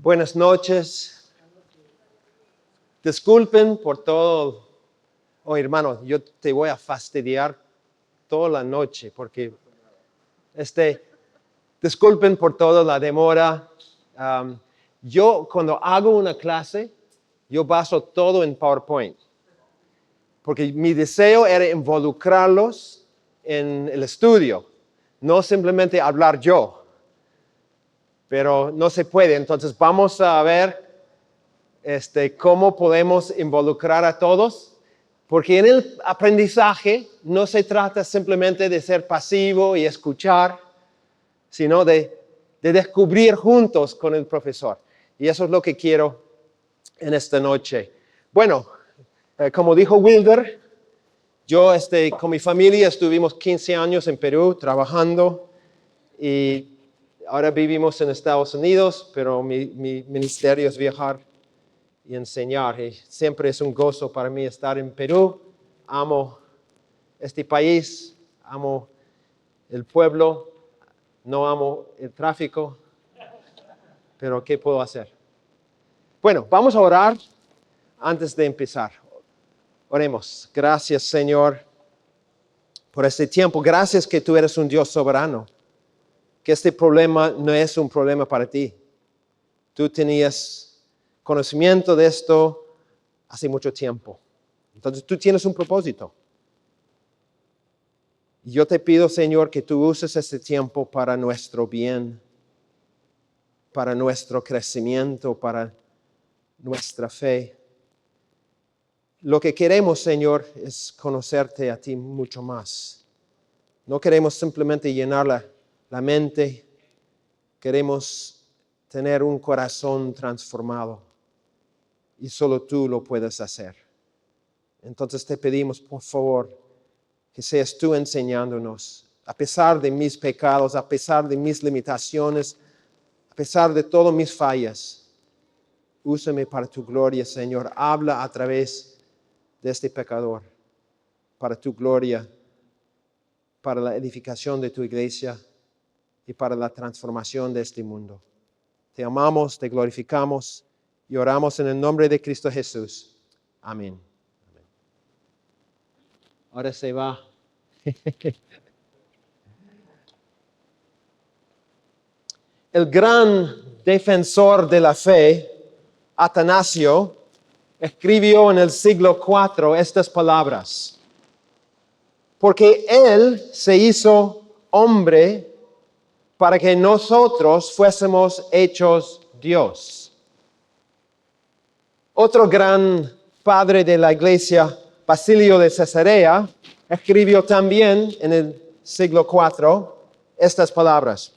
Buenas noches. Disculpen por todo. Oh, hermano, yo te voy a fastidiar toda la noche porque disculpen por toda la demora. Yo cuando hago una clase, yo baso todo en PowerPoint. Porque mi deseo era involucrarlos en el estudio, no simplemente hablar yo. Pero no se puede, entonces vamos a ver cómo podemos involucrar a todos, porque en el aprendizaje no se trata simplemente de ser pasivo y escuchar, sino de descubrir juntos con el profesor. Y eso es lo que quiero en esta noche. Bueno, como dijo Wilder, yo con mi familia estuvimos 15 años en Perú trabajando y ahora vivimos en Estados Unidos, pero mi ministerio es viajar y enseñar. Y siempre es un gozo para mí estar en Perú. Amo este país, amo el pueblo, no amo el tráfico, pero ¿qué puedo hacer? Bueno, vamos a orar antes de empezar. Oremos. Gracias, Señor, por este tiempo. Gracias que tú eres un Dios soberano, que este problema no es un problema para ti. Tú tenías conocimiento de esto hace mucho tiempo. Entonces tú tienes un propósito. Y yo te pido, Señor, que tú uses este tiempo para nuestro bien, para nuestro crecimiento, para nuestra fe. Lo que queremos, Señor, es conocerte a ti mucho más. No queremos simplemente llenar la mente. Queremos tener un corazón transformado. Y solo tú lo puedes hacer. Entonces te pedimos, por favor, que seas tú enseñándonos, a pesar de mis pecados, a pesar de mis limitaciones, a pesar de todas mis fallas. Úsame para tu gloria, Señor. Habla a través de este pecador, para tu gloria, para la edificación de tu iglesia y para la transformación de este mundo. Te amamos, te glorificamos y oramos en el nombre de Cristo Jesús. Amén. Ahora se va. El gran defensor de la fe, Atanasio, escribió en el siglo IV estas palabras. Porque Él se hizo hombre para que nosotros fuésemos hechos Dios. Otro gran padre de la iglesia, Basilio de Cesarea, escribió también en el siglo IV estas palabras.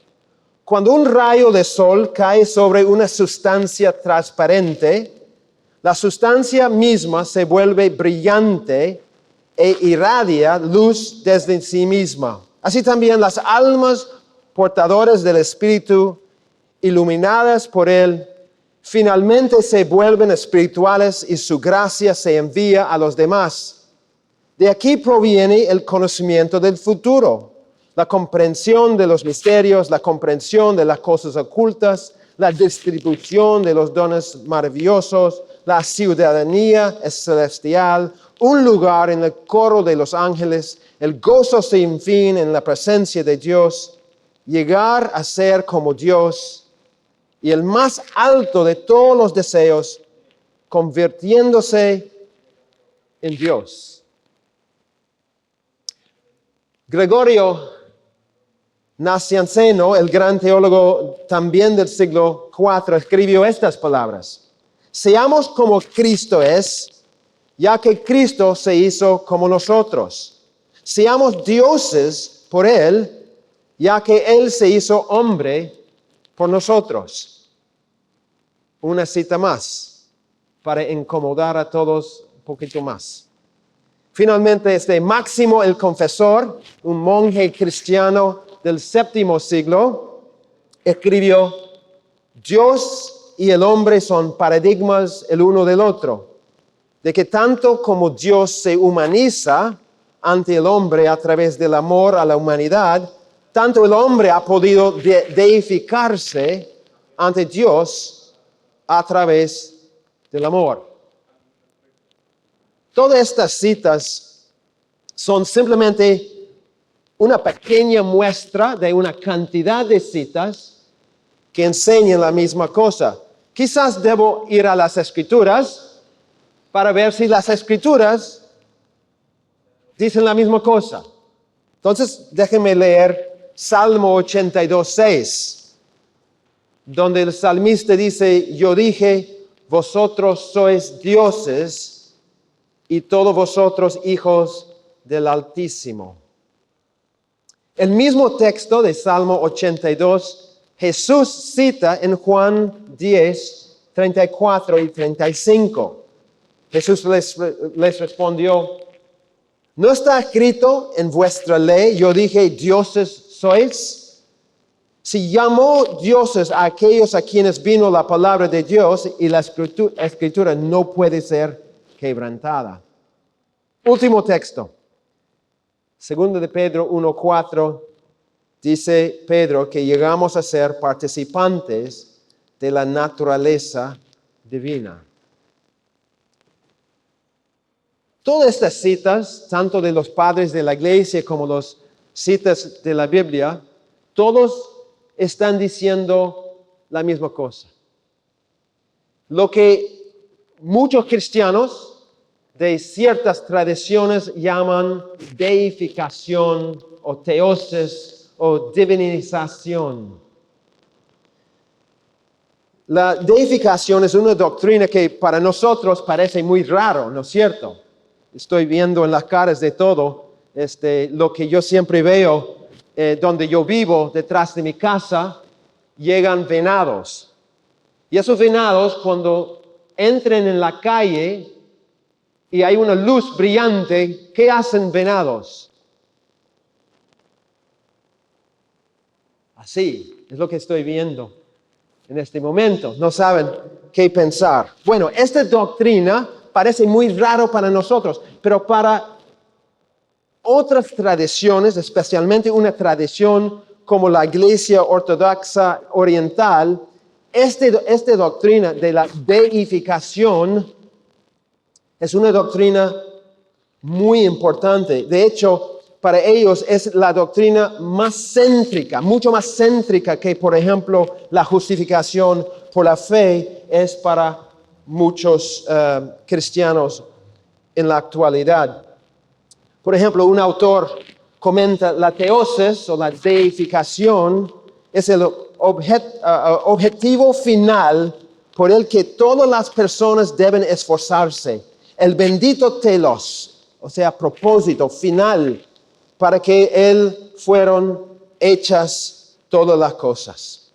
Cuando un rayo de sol cae sobre una sustancia transparente, la sustancia misma se vuelve brillante e irradia luz desde sí misma. Así también las almas portadoras del Espíritu, iluminadas por Él, finalmente se vuelven espirituales y su gracia se envía a los demás. De aquí proviene el conocimiento del futuro, la comprensión de los misterios, la comprensión de las cosas ocultas, la distribución de los dones maravillosos, la ciudadanía celestial, un lugar en el coro de los ángeles, el gozo sin fin en la presencia de Dios, llegar a ser como Dios y el más alto de todos los deseos, convirtiéndose en Dios. Gregorio Nacianceno, el gran teólogo también del siglo IV, escribió estas palabras. Seamos como Cristo es, ya que Cristo se hizo como nosotros. Seamos dioses por Él, ya que Él se hizo hombre por nosotros. Una cita más, para incomodar a todos un poquito más. Finalmente, Máximo el Confesor, un monje cristiano del VII siglo, escribió, Dios y el hombre son paradigmas el uno del otro, de que tanto como Dios se humaniza ante el hombre a través del amor a la humanidad, tanto el hombre ha podido deificarse ante Dios a través del amor. Todas estas citas son simplemente una pequeña muestra de una cantidad de citas que enseñan la misma cosa. Quizás debo ir a las Escrituras para ver si las Escrituras dicen la misma cosa. Entonces, déjenme leer Salmo 82:6, donde el salmista dice, yo dije, vosotros sois dioses y todos vosotros hijos del Altísimo. El mismo texto de Salmo 82, Jesús cita en Juan 10, 34 y 35. Jesús les respondió, ¿no está escrito en vuestra ley, yo dije, dioses sois? Si llamó dioses a aquellos a quienes vino la palabra de Dios y la escritura no puede ser quebrantada. Último texto. Segundo de Pedro 1:4, dice Pedro que llegamos a ser participantes de la naturaleza divina. Todas estas citas, tanto de los padres de la iglesia como las citas de la Biblia, todos están diciendo la misma cosa. Lo que muchos cristianos de ciertas tradiciones llaman deificación o teosis o divinización. La deificación es una doctrina que para nosotros parece muy raro, ¿no es cierto? Estoy viendo en las caras de todo lo que yo siempre veo donde yo vivo, detrás de mi casa, llegan venados. Y esos venados cuando entran en la calle y hay una luz brillante, ¿qué hacen venados? Así es lo que estoy viendo en este momento. No saben qué pensar. Bueno, esta doctrina parece muy raro para nosotros, pero para otras tradiciones, especialmente una tradición como la Iglesia Ortodoxa Oriental, esta doctrina de la deificación es una doctrina muy importante. De hecho, para ellos es la doctrina más céntrica, mucho más céntrica que, por ejemplo, la justificación por la fe es para muchos cristianos en la actualidad. Por ejemplo, un autor comenta la teosis o la deificación es el objetivo final por el que todas las personas deben esforzarse. El bendito telos, o sea, propósito final, para que Él fueron hechas todas las cosas.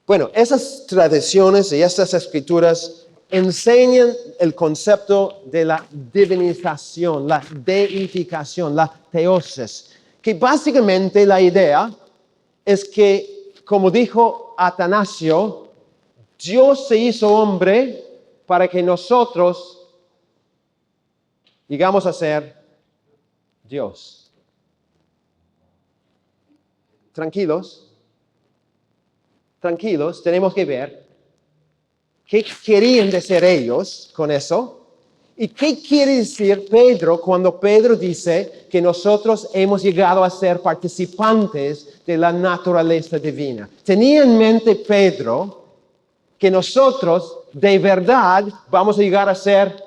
Bueno, esas tradiciones y estas escrituras enseñan el concepto de la divinización, la deificación, la teosis, que básicamente la idea es que, como dijo Atanasio, Dios se hizo hombre para que nosotros llegamos a ser Dios. Tranquilos, tenemos que ver qué querían decir ellos con eso y qué quiere decir Pedro cuando Pedro dice que nosotros hemos llegado a ser participantes de la naturaleza divina. ¿Tenía en mente Pedro que nosotros de verdad vamos a llegar a ser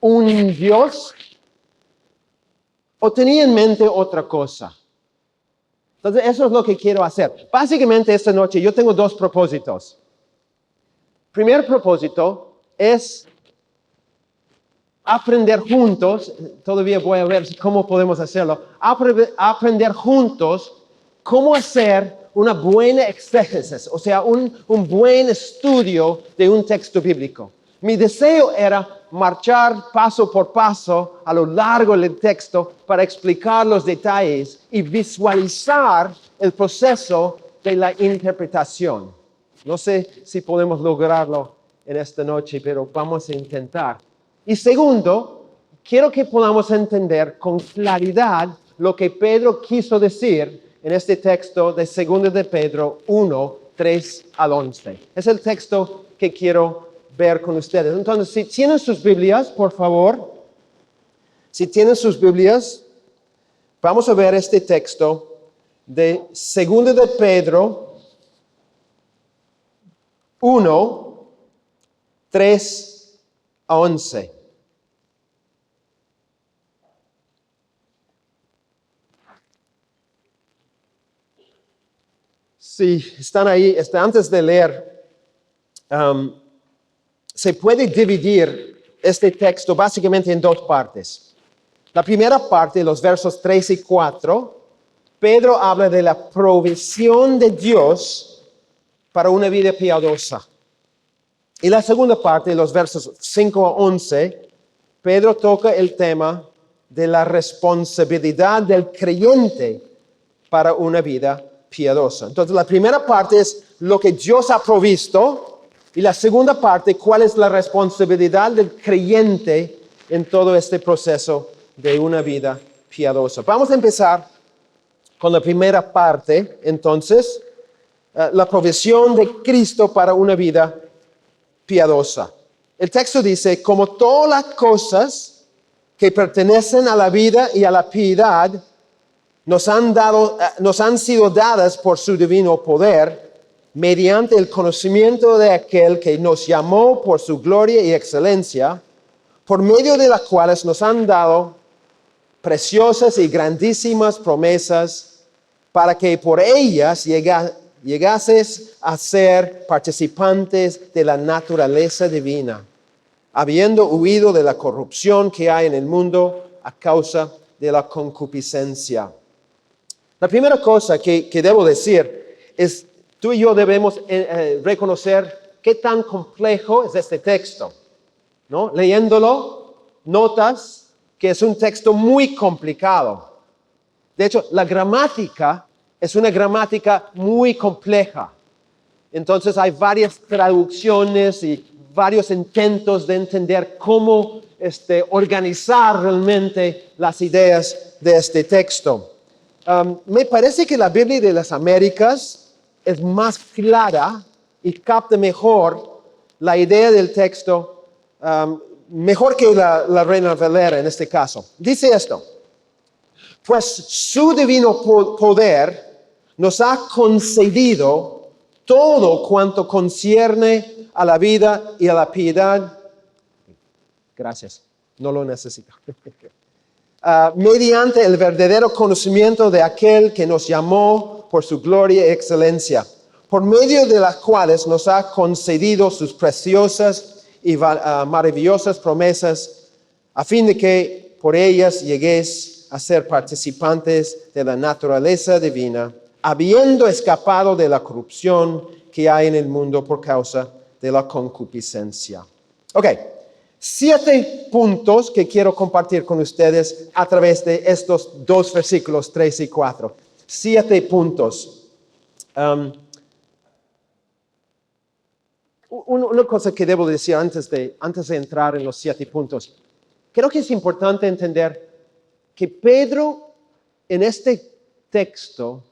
un Dios? ¿O tenía en mente otra cosa? Entonces, eso es lo que quiero hacer. Básicamente, esta noche yo tengo dos propósitos. Primer propósito es aprender juntos, todavía voy a ver cómo podemos hacerlo, aprender juntos cómo hacer una buena exégesis, o sea, un buen estudio de un texto bíblico. Mi deseo era marchar paso por paso a lo largo del texto para explicar los detalles y visualizar el proceso de la interpretación. No sé si podemos lograrlo en esta noche, pero vamos a intentar. Y segundo, quiero que podamos entender con claridad lo que Pedro quiso decir en este texto de 2 de Pedro 1, 3 al 11. Es el texto que quiero ver con ustedes. Entonces, si tienen sus Biblias, por favor, si tienen sus Biblias, vamos a ver este texto de 2 de Pedro 1, 3 a 11. Si están ahí, antes de leer, se puede dividir este texto básicamente en dos partes. La primera parte, los versos 3 y 4, Pedro habla de la provisión de Dios para una vida piadosa. Y la segunda parte, los versos 5 a 11, Pedro toca el tema de la responsabilidad del creyente para una vida piadosa. Entonces, la primera parte es lo que Dios ha provisto y la segunda parte, cuál es la responsabilidad del creyente en todo este proceso de una vida piadosa. Vamos a empezar con la primera parte, entonces, la provisión de Cristo para una vida piadosa. El texto dice, como todas las cosas que pertenecen a la vida y a la piedad nos han sido dadas por su divino poder, mediante el conocimiento de aquel que nos llamó por su gloria y excelencia, por medio de las cuales nos han dado preciosas y grandísimas promesas, para que por ellas llegases a ser participantes de la naturaleza divina, habiendo huido de la corrupción que hay en el mundo a causa de la concupiscencia. La primera cosa que debo decir es, tú y yo debemos reconocer qué tan complejo es este texto, ¿no? Leyéndolo, notas que es un texto muy complicado. De hecho, la gramática es una gramática muy compleja. Entonces hay varias traducciones y varios intentos de entender cómo organizar realmente las ideas de este texto. Me parece que la Biblia de las Américas es más clara y capta mejor la idea del texto, mejor que la Reina Valera en este caso. Dice esto, pues su divino poder nos ha concedido todo cuanto concierne a la vida y a la piedad. Gracias, no lo necesito. Mediante el verdadero conocimiento de aquel que nos llamó por su gloria y excelencia, por medio de las cuales nos ha concedido sus preciosas y maravillosas promesas, a fin de que por ellas lleguéis a ser participantes de la naturaleza divina, habiendo escapado de la corrupción que hay en el mundo por causa de la concupiscencia. Ok. 7 puntos que quiero compartir con ustedes a través de estos 2 versículos 3 y 4. 7 puntos. Una cosa que debo decir antes de entrar en los 7 puntos. Creo que es importante entender que Pedro en este texto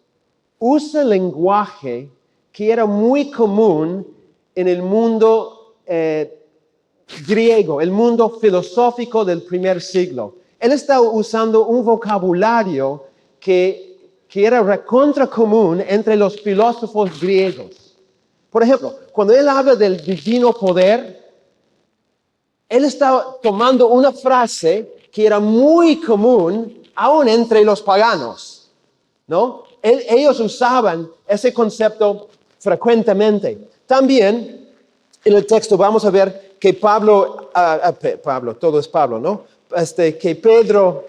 usa lenguaje que era muy común en el mundo griego, el mundo filosófico del primer siglo. Él está usando un vocabulario que era recontra común entre los filósofos griegos. Por ejemplo, cuando él habla del divino poder, él está tomando una frase que era muy común aún entre los paganos, ¿no? Ellos usaban ese concepto frecuentemente. También en el texto vamos a ver que Pablo, todo es Pablo, ¿no? Que Pedro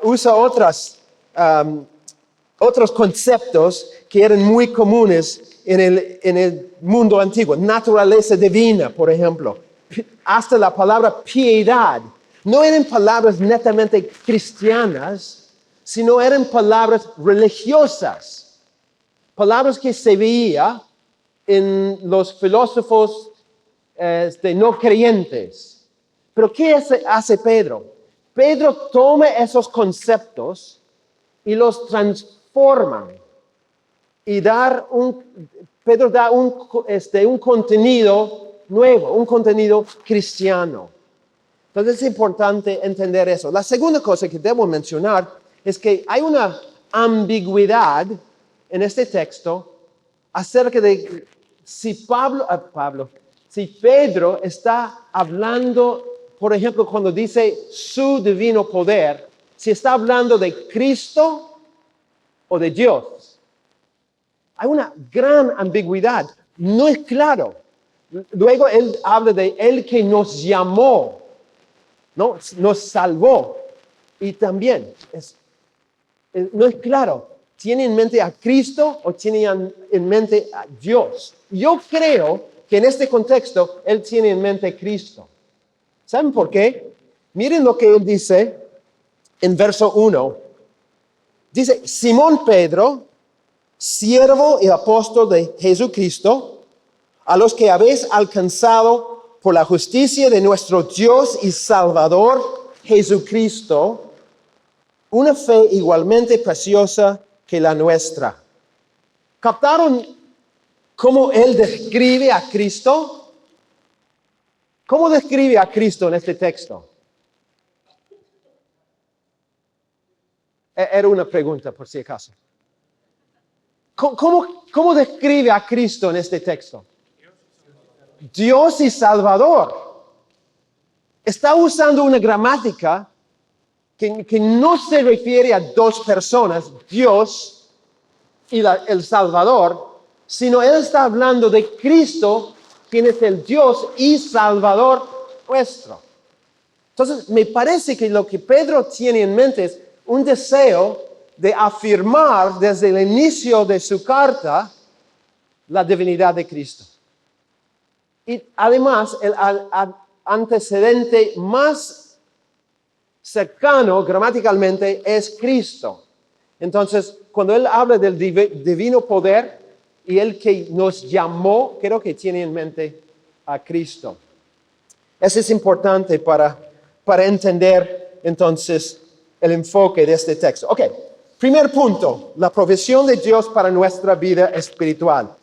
usa otros conceptos que eran muy comunes en el mundo antiguo. Naturaleza divina, por ejemplo. Hasta la palabra piedad. No eran palabras netamente cristianas, sino eran palabras religiosas. Palabras que se veía en los filósofos no creyentes. Pero ¿qué hace Pedro? Pedro toma esos conceptos y los transforma y Pedro da un contenido nuevo, un contenido cristiano. Entonces es importante entender eso. La segunda cosa que debo mencionar es que hay una ambigüedad en este texto acerca de si si Pedro está hablando, por ejemplo, cuando dice su divino poder, si está hablando de Cristo o de Dios. Hay una gran ambigüedad. No es claro. Luego él habla de el que nos llamó, ¿no? Nos salvó. Y también no es claro. ¿Tiene en mente a Cristo o tiene en mente a Dios? Yo creo que en este contexto él tiene en mente a Cristo. ¿Saben por qué? Miren lo que él dice en verso 1. Dice, Simón Pedro, siervo y apóstol de Jesucristo, a los que habéis alcanzado por la justicia de nuestro Dios y Salvador Jesucristo, una fe igualmente preciosa que la nuestra. ¿Captaron cómo él describe a Cristo? ¿Cómo describe a Cristo en este texto? Era una pregunta, por si acaso. ¿Cómo describe a Cristo en este texto? Dios y Salvador. Está usando una gramática que no se refiere a dos personas, Dios y el Salvador, sino él está hablando de Cristo, quien es el Dios y Salvador nuestro. Entonces, me parece que lo que Pedro tiene en mente es un deseo de afirmar desde el inicio de su carta la divinidad de Cristo. Y además, el antecedente más cercano gramaticalmente es Cristo. Entonces, cuando él habla del divino poder y el que nos llamó, creo que tiene en mente a Cristo. Eso es importante para entender entonces el enfoque de este texto. Ok, primer punto, la provisión de Dios para nuestra vida espiritual.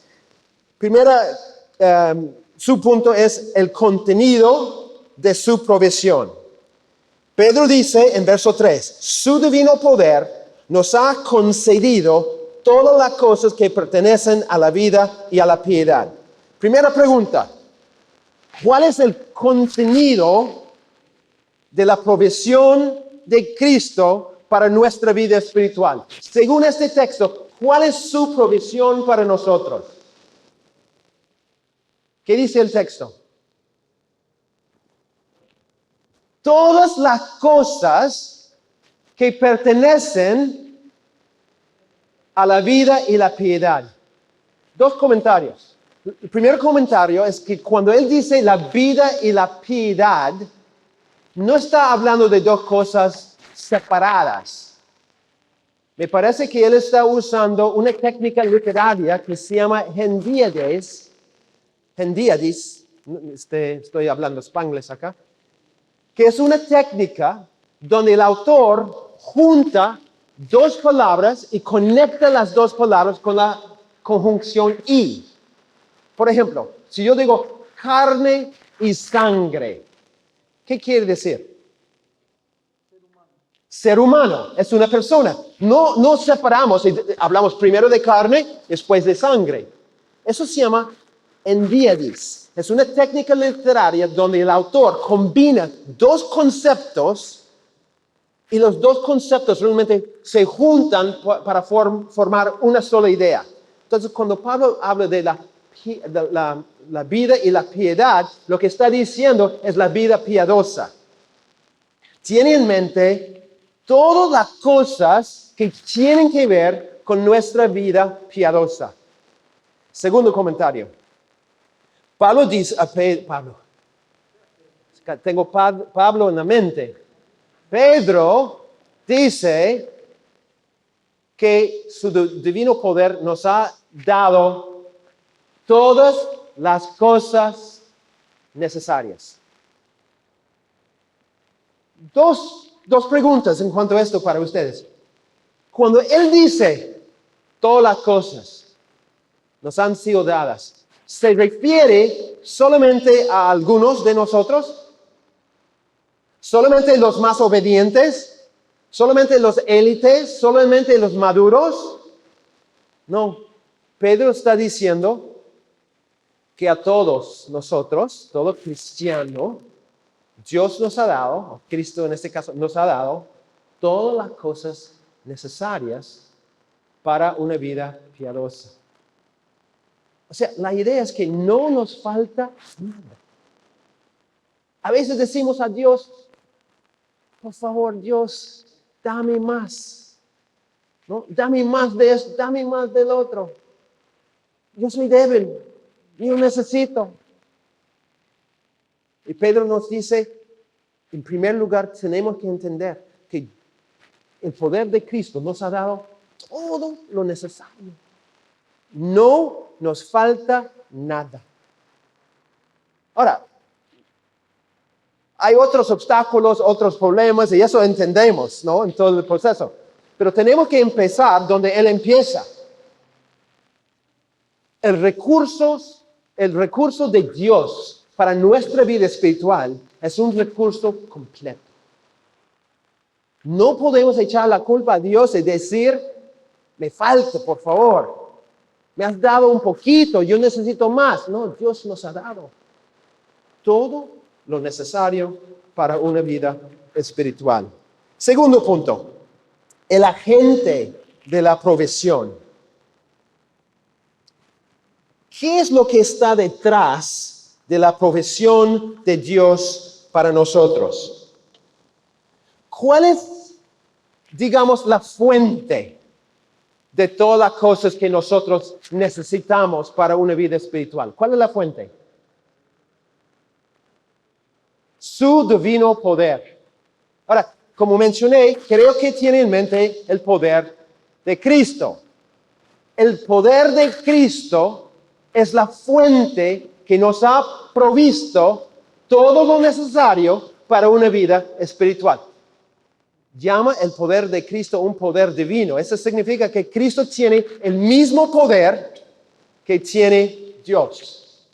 Su punto es el contenido de su provisión. Pedro dice en verso 3, su divino poder nos ha concedido todas las cosas que pertenecen a la vida y a la piedad. Primera pregunta, ¿cuál es el contenido de la provisión de Cristo para nuestra vida espiritual? Según este texto, ¿cuál es su provisión para nosotros? ¿Qué dice el texto? Todas las cosas que pertenecen a la vida y la piedad. Dos comentarios. El primer comentario es que cuando él dice la vida y la piedad, no está hablando de dos cosas separadas. Me parece que él está usando una técnica literaria que se llama hendíades. Estoy hablando spanglish acá. Que es una técnica donde el autor junta dos palabras y conecta las dos palabras con la conjunción y. Por ejemplo, si yo digo carne y sangre, ¿qué quiere decir? Ser humano, es una persona. No separamos, hablamos primero de carne, después de sangre. Eso se llama endiadis. Es una técnica literaria donde el autor combina dos conceptos y los dos conceptos realmente se juntan para formar una sola idea. Entonces, cuando Pablo habla de la vida y la piedad, lo que está diciendo es la vida piadosa. Tiene en mente todas las cosas que tienen que ver con nuestra vida piadosa. Segundo comentario. Pablo dice a Pablo, tengo Pablo en la mente. Pedro dice que su divino poder nos ha dado todas las cosas necesarias. Dos preguntas en cuanto a esto para ustedes. Cuando él dice todas las cosas, nos han sido dadas. ¿Se refiere solamente a algunos de nosotros? ¿Solamente los más obedientes? ¿Solamente los élites? ¿Solamente los maduros? No. Pedro está diciendo que a todos nosotros, todo cristiano, Dios nos ha dado, o Cristo en este caso, nos ha dado todas las cosas necesarias para una vida piadosa. O sea, la idea es que no nos falta nada. A veces decimos a Dios, por favor, Dios, dame más. ¿No? Dame más de esto, dame más del otro. Yo soy débil, yo necesito. Y Pedro nos dice, en primer lugar, tenemos que entender que el poder de Cristo nos ha dado todo lo necesario. No nos falta nada. Ahora, hay otros obstáculos, otros problemas, y eso entendemos, ¿no? En todo el proceso. Pero tenemos que empezar donde Él empieza. El recurso de Dios para nuestra vida espiritual es un recurso completo. No podemos echar la culpa a Dios y decir, me falta, por favor. Me has dado un poquito, yo necesito más. No, Dios nos ha dado todo lo necesario para una vida espiritual. Segundo punto, el agente de la provisión. ¿Qué es lo que está detrás de la provisión de Dios para nosotros? ¿Cuál es, digamos, la fuente de todas las cosas que nosotros necesitamos para una vida espiritual? ¿Cuál es la fuente? Su divino poder. Ahora, como mencioné, creo que tiene en mente el poder de Cristo. El poder de Cristo es la fuente que nos ha provisto todo lo necesario para una vida espiritual. Llama el poder de Cristo un poder divino. Eso significa que Cristo tiene el mismo poder que tiene Dios.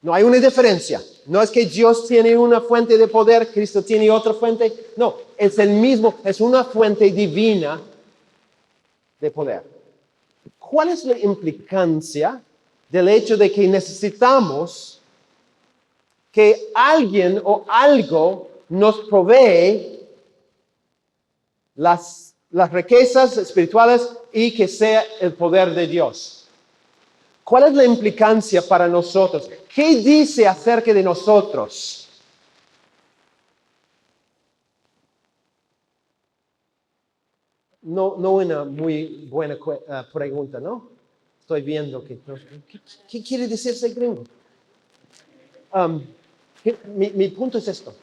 No hay una diferencia. No es que Dios tiene una fuente de poder, Cristo tiene otra fuente. No, es el mismo, es una fuente divina de poder. ¿Cuál es la implicancia del hecho de que necesitamos que alguien o algo nos provee las riquezas espirituales y que sea el poder de Dios? ¿Cuál es la implicancia para nosotros? ¿Qué dice acerca de nosotros? No una muy buena pregunta, ¿no? Estoy viendo que... ¿Qué quiere decir ese gringo? Mi punto es esto.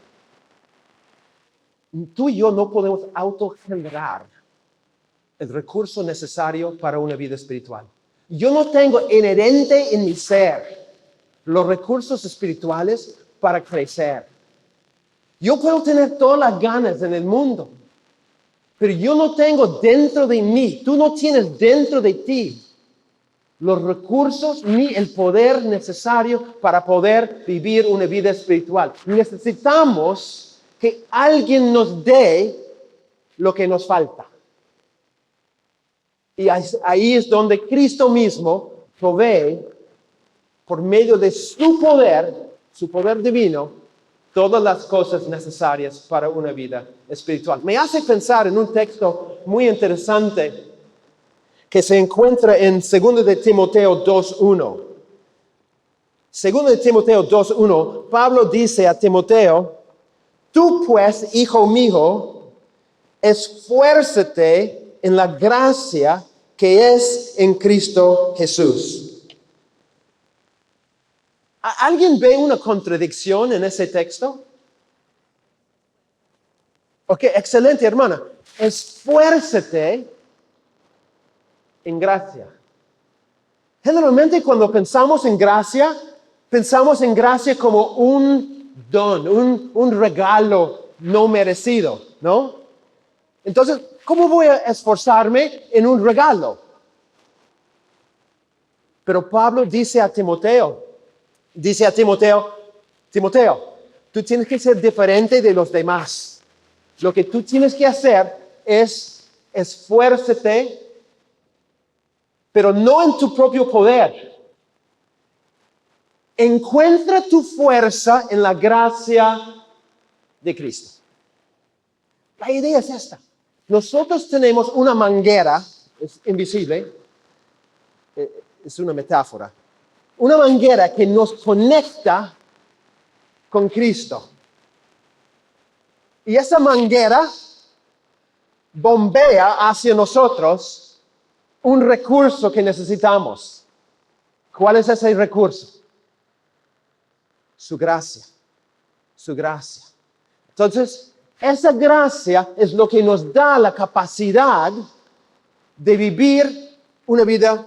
Tú y yo no podemos autogenerar el recurso necesario para una vida espiritual. Yo no tengo inherente en mi ser los recursos espirituales para crecer. Yo puedo tener todas las ganas en el mundo, pero yo no tengo dentro de mí, tú no tienes dentro de ti los recursos ni el poder necesario para poder vivir una vida espiritual. Necesitamos que alguien nos dé lo que nos falta. Y ahí es donde Cristo mismo provee, por medio de su poder divino, todas las cosas necesarias para una vida espiritual. Me hace pensar en un texto muy interesante que se encuentra en 2 de Timoteo 2:1. 2 de Timoteo 2:1, Pablo dice a Timoteo, tú pues, hijo mío, esfuérzate en la gracia que es en Cristo Jesús. ¿Alguien ve una contradicción en ese texto? Ok, excelente, hermana. Esfuérzate en gracia. Generalmente cuando pensamos en gracia como un don, un regalo no merecido, ¿no? Entonces, ¿cómo voy a esforzarme en un regalo? Pero Pablo dice a Timoteo, Timoteo, tú tienes que ser diferente de los demás. Lo que tú tienes que hacer es esfuérzate, pero no en tu propio poder. Encuentra tu fuerza en la gracia de Cristo. La idea es esta. Nosotros tenemos una manguera, es invisible, es una metáfora, una manguera que nos conecta con Cristo. Y esa manguera bombea hacia nosotros un recurso que necesitamos. ¿Cuál es ese recurso? Su gracia. Su gracia. Entonces, esa gracia es lo que nos da la capacidad de vivir una vida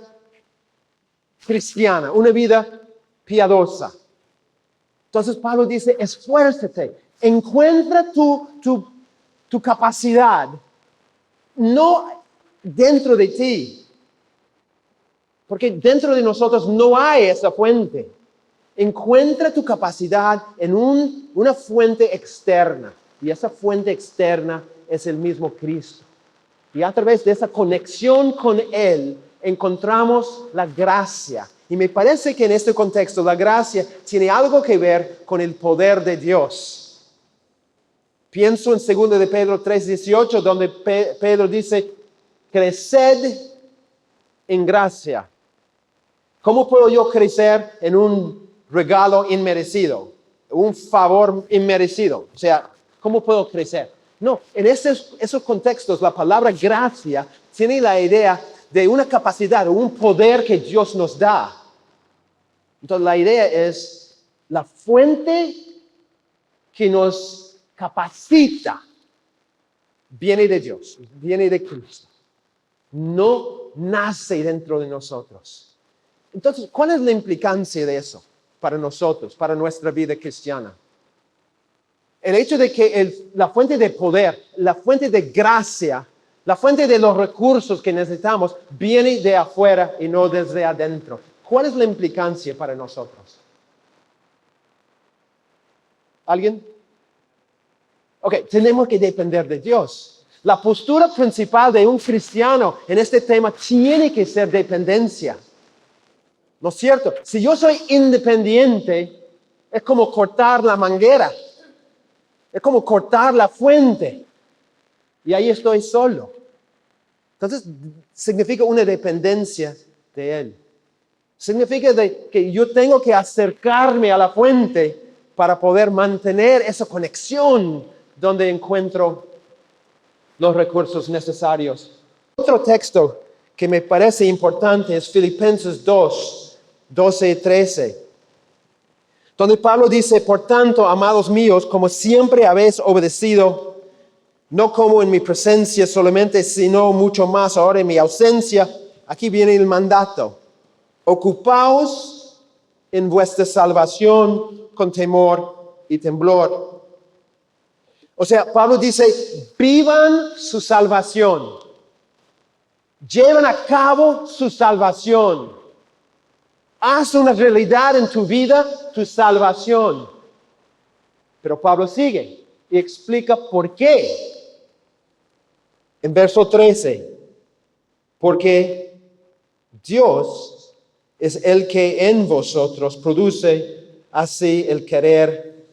cristiana, una vida piadosa. Entonces Pablo dice, esfuérzate, encuentra tu capacidad, no dentro de ti, porque dentro de nosotros no hay esa fuente. Encuentra tu capacidad en una fuente externa, y esa fuente externa es el mismo Cristo. Y a través de esa conexión con Él, encontramos la gracia. Y me parece que en este contexto la gracia tiene algo que ver con el poder de Dios. Pienso en 2 de Pedro 3:18, donde Pedro dice, creced en gracia. ¿Cómo puedo yo crecer en un regalo inmerecido? Un favor inmerecido. O sea, ¿cómo puedo crecer? No, en esos contextos la palabra gracia tiene la idea de una capacidad, un poder que Dios nos da. Entonces la idea es la fuente que nos capacita viene de Dios, viene de Cristo. No nace dentro de nosotros. Entonces, ¿cuál es la implicancia de eso para nosotros, para nuestra vida cristiana? El hecho de que la fuente de poder, la fuente de gracia, la fuente de los recursos que necesitamos viene de afuera y no desde adentro. ¿Cuál es la implicancia para nosotros? ¿Alguien? Ok, tenemos que depender de Dios. La postura principal de un cristiano en este tema tiene que ser dependencia. ¿No es cierto? Si yo soy independiente, es como cortar la manguera. Es como cortar la fuente. Y ahí estoy solo. Entonces, significa una dependencia de Él. Significa que yo tengo que acercarme a la fuente para poder mantener esa conexión donde encuentro los recursos necesarios. Otro texto que me parece importante es Filipenses 2:12-13. Donde Pablo dice, por tanto, amados míos, como siempre habéis obedecido, no como en mi presencia solamente, sino mucho más ahora en mi ausencia, aquí viene el mandato. Ocupaos en vuestra salvación con temor y temblor. O sea, Pablo dice, vivan su salvación. Lleven a cabo su salvación. Haz una realidad en tu vida, tu salvación. Pero Pablo sigue y explica por qué. En verso 13, porque Dios es el que en vosotros produce así el querer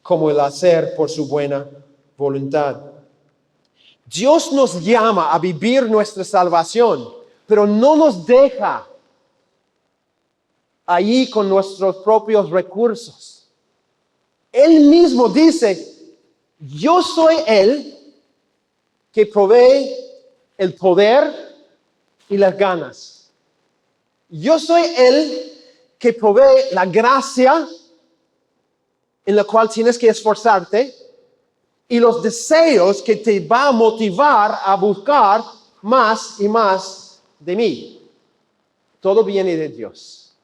como el hacer por su buena voluntad. Dios nos llama a vivir nuestra salvación, pero no nos deja ahí con nuestros propios recursos. Él mismo dice, yo soy Él que provee el poder y las ganas. Yo soy Él que provee la gracia en la cual tienes que esforzarte y los deseos que te va a motivar a buscar más y más de mí. Todo viene de Dios.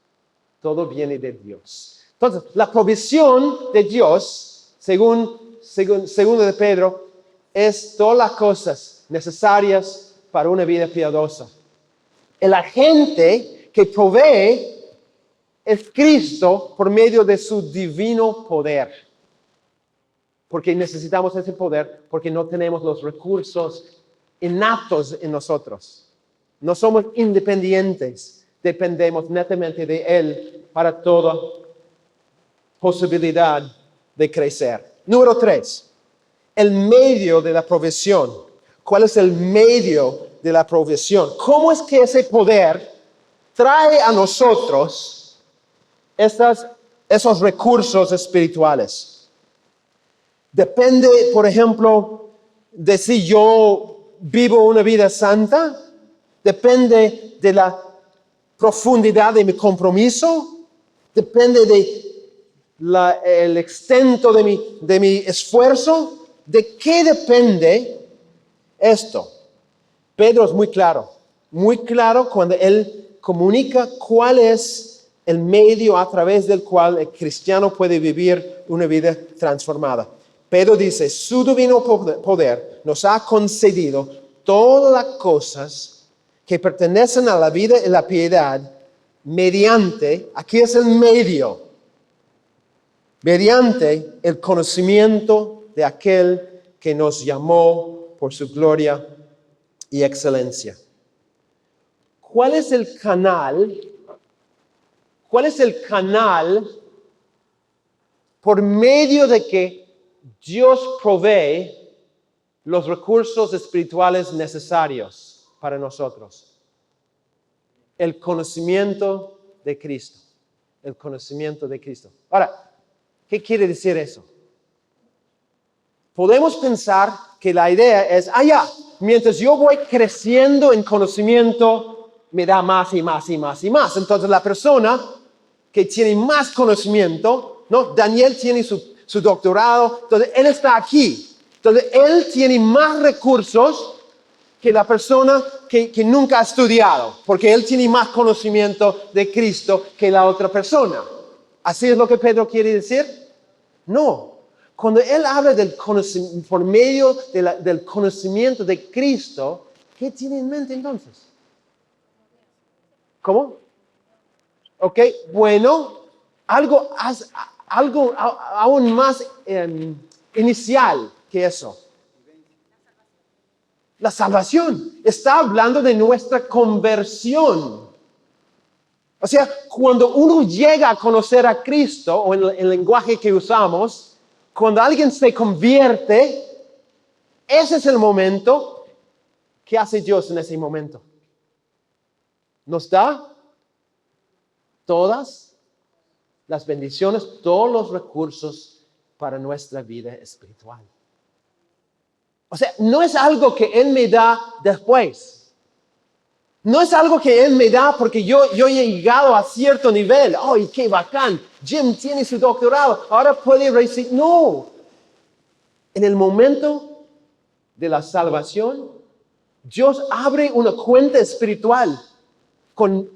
Todo viene de Dios. Entonces, la provisión de Dios, según de Pedro, es todas las cosas necesarias para una vida piadosa. El agente que provee es Cristo por medio de su divino poder. Porque necesitamos ese poder, porque no tenemos los recursos innatos en nosotros. No somos independientes, dependemos netamente de Él para toda posibilidad de crecer. Número 3, el medio de la provisión. ¿Cuál es el medio de la provisión? ¿Cómo es que ese poder trae a nosotros esos recursos espirituales? Depende, por ejemplo, de si yo vivo una vida santa. Depende de la profundidad de mi compromiso. Depende del extento de mi esfuerzo. ¿De qué depende esto? Pedro es muy claro cuando él comunica cuál es el medio a través del cual el cristiano puede vivir una vida transformada. Pedro dice, su divino poder nos ha concedido todas las cosas que pertenecen a la vida y la piedad mediante, aquí es el medio, mediante el conocimiento de aquel que nos llamó por su gloria y excelencia. ¿Cuál es el canal? ¿Cuál es el canal por medio de que Dios provee los recursos espirituales necesarios para nosotros? El conocimiento de Cristo. El conocimiento de Cristo. Ahora, ¿qué quiere decir eso? Podemos pensar que la idea es, mientras yo voy creciendo en conocimiento, me da más y más y más y más. Entonces la persona que tiene más conocimiento, ¿no? Daniel tiene su doctorado, entonces él está aquí. Entonces él tiene más recursos que la persona que nunca ha estudiado, porque él tiene más conocimiento de Cristo que la otra persona. ¿Así es lo que Pedro quiere decir? No. Cuando él habla del conocimiento, por medio del conocimiento de Cristo, ¿qué tiene en mente entonces? ¿Cómo? Ok, bueno, algo aún más inicial que eso. La salvación. Está hablando de nuestra conversión. O sea, cuando uno llega a conocer a Cristo, o en el lenguaje que usamos, cuando alguien se convierte, ese es el momento. ¿Qué hace Dios en ese momento? Nos da todas las bendiciones, todos los recursos para nuestra vida espiritual. O sea, no es algo que Él me da después. No es algo que Él me da porque yo he llegado a cierto nivel. ¡Ay, qué bacán! Jim tiene su doctorado, ahora puede recibir. No. En el momento de la salvación, Dios abre una cuenta espiritual con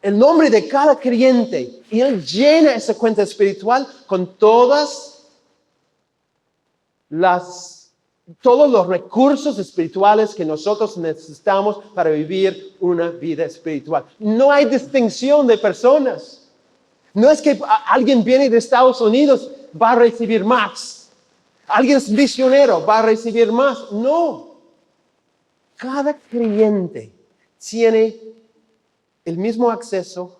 el nombre de cada creyente y Él llena esa cuenta espiritual con todos los recursos espirituales que nosotros necesitamos para vivir una vida espiritual. No hay distinción de personas. No es que alguien viene de Estados Unidos, va a recibir más. Alguien es misionero, va a recibir más. No. Cada creyente tiene el mismo acceso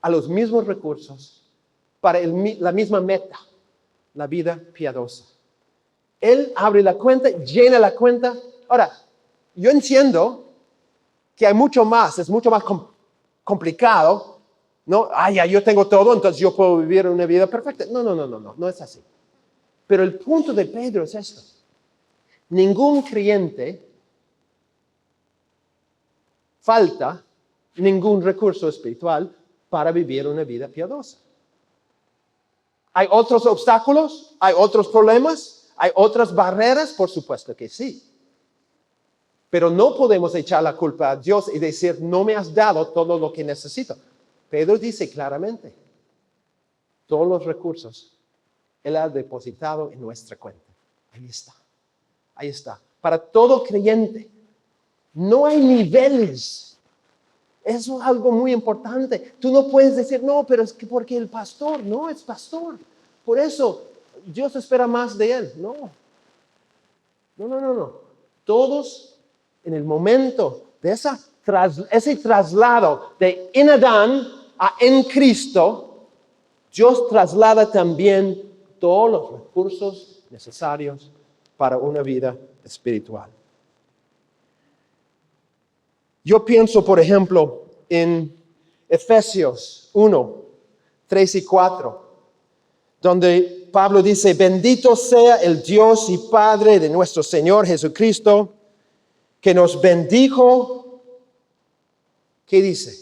a los mismos recursos para la misma meta, la vida piadosa. Él abre la cuenta, llena la cuenta. Ahora, yo entiendo que hay mucho más, es mucho más complicado, ¿no? Ya yo tengo todo, entonces yo puedo vivir una vida perfecta. No es así. Pero el punto de Pedro es esto. Ningún creyente falta ningún recurso espiritual para vivir una vida piadosa. ¿Hay otros obstáculos? ¿Hay otros problemas? ¿Hay otras barreras? Por supuesto que sí. Pero no podemos echar la culpa a Dios y decir, no me has dado todo lo que necesito. Pedro dice claramente, todos los recursos Él ha depositado en nuestra cuenta. Ahí está. Ahí está. Para todo creyente, no hay niveles Eso es algo muy importante. Tú no puedes decir, no, pero es que porque el pastor, no es pastor. Por eso Dios espera más de él. No. Todos en el momento de ese traslado de en Adán a en Cristo, Dios traslada también todos los recursos necesarios para una vida espiritual. Yo pienso, por ejemplo, en Efesios 1, 3 y 4, donde Pablo dice, bendito sea el Dios y Padre de nuestro Señor Jesucristo, que nos bendijo, ¿qué dice?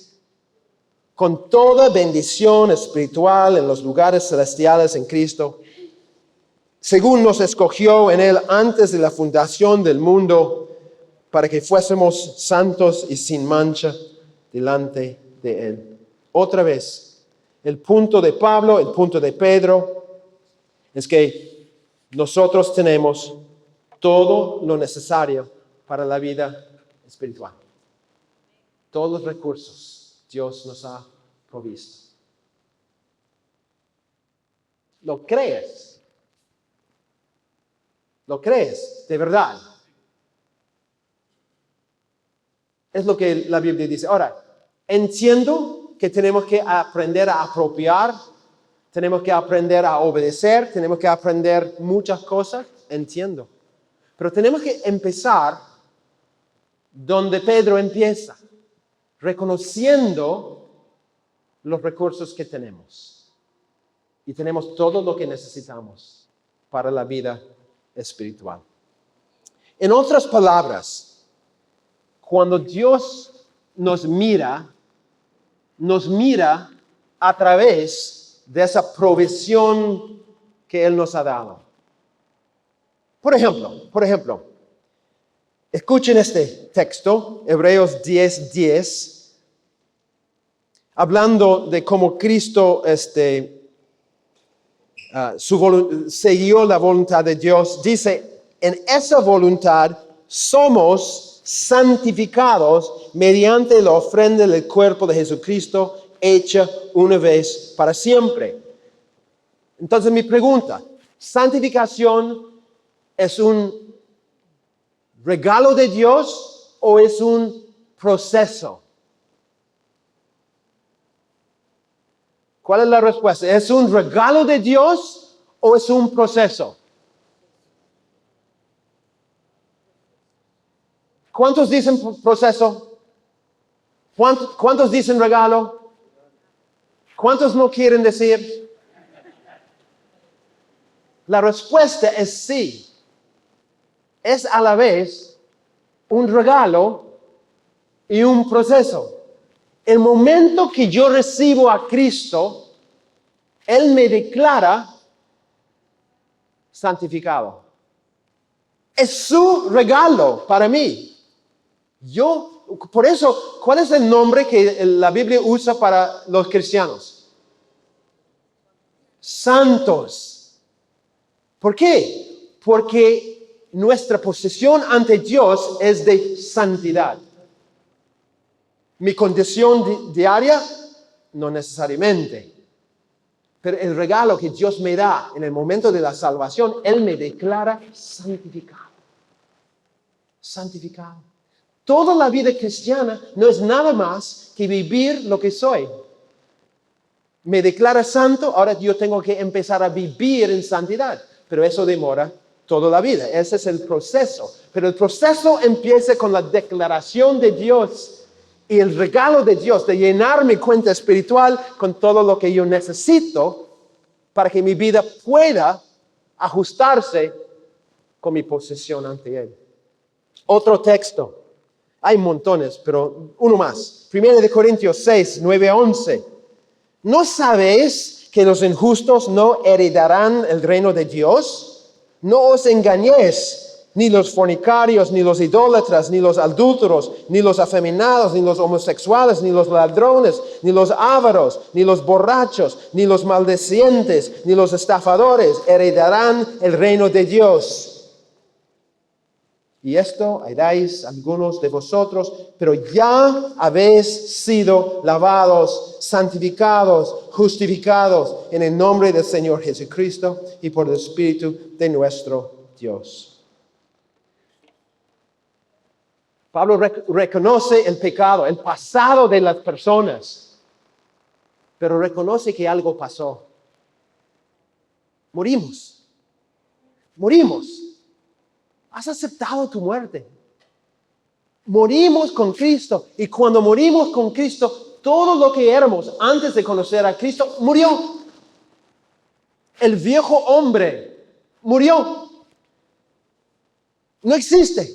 Con toda bendición espiritual en los lugares celestiales en Cristo, según nos escogió en Él antes de la fundación del mundo, para que fuésemos santos y sin mancha delante de Él. Otra vez, el punto de Pablo, el punto de Pedro, es que nosotros tenemos todo lo necesario para la vida espiritual. Todos los recursos Dios nos ha provisto. ¿Lo crees? ¿Lo crees de verdad? Es lo que la Biblia dice. Ahora, entiendo que tenemos que aprender a apropiar, tenemos que aprender a obedecer, tenemos que aprender muchas cosas, entiendo. Pero tenemos que empezar donde Pedro empieza, reconociendo los recursos que tenemos. Y tenemos todo lo que necesitamos para la vida espiritual. En otras palabras, cuando Dios nos mira a través de esa provisión que Él nos ha dado. Por ejemplo, escuchen este texto, Hebreos 10:10, hablando de cómo Cristo siguió la voluntad de Dios. Dice, en esa voluntad somos santificados mediante la ofrenda del cuerpo de Jesucristo hecha una vez para siempre. Entonces mi pregunta, ¿santificación es un regalo de Dios o es un proceso? ¿Cuál es la respuesta? ¿Es un regalo de Dios o es un proceso? ¿Cuántos dicen proceso? ¿Cuántos dicen regalo? ¿Cuántos no quieren decir? La respuesta es sí. Es a la vez un regalo y un proceso. El momento que yo recibo a Cristo, Él me declara santificado. Es su regalo para mí. Por eso, ¿cuál es el nombre que la Biblia usa para los cristianos? Santos. ¿Por qué? Porque nuestra posición ante Dios es de santidad. Mi condición diaria, no necesariamente. Pero el regalo que Dios me da en el momento de la salvación, Él me declara santificado. Santificado. Toda la vida cristiana no es nada más que vivir lo que soy. Me declara santo, ahora yo tengo que empezar a vivir en santidad. Pero eso demora toda la vida. Ese es el proceso. Pero el proceso empieza con la declaración de Dios y el regalo de Dios de llenar mi cuenta espiritual con todo lo que yo necesito para que mi vida pueda ajustarse con mi posición ante Él. Otro texto. Hay montones, pero uno más. 1 Corintios 6, 9 a 11. ¿No sabéis que los injustos no heredarán el reino de Dios? No os engañéis, ni los fornicarios, ni los idólatras, ni los adúlteros, ni los afeminados, ni los homosexuales, ni los ladrones, ni los ávaros, ni los borrachos, ni los maldicientes, ni los estafadores heredarán el reino de Dios. Y esto haréis algunos de vosotros, pero ya habéis sido lavados, santificados, justificados en el nombre del Señor Jesucristo y por el Espíritu de nuestro Dios. Pablo reconoce el pecado, el pasado de las personas, pero reconoce que algo pasó. Morimos. Has aceptado tu muerte. Morimos con Cristo. Y cuando morimos con Cristo, todo lo que éramos antes de conocer a Cristo murió. El viejo hombre murió. No existe.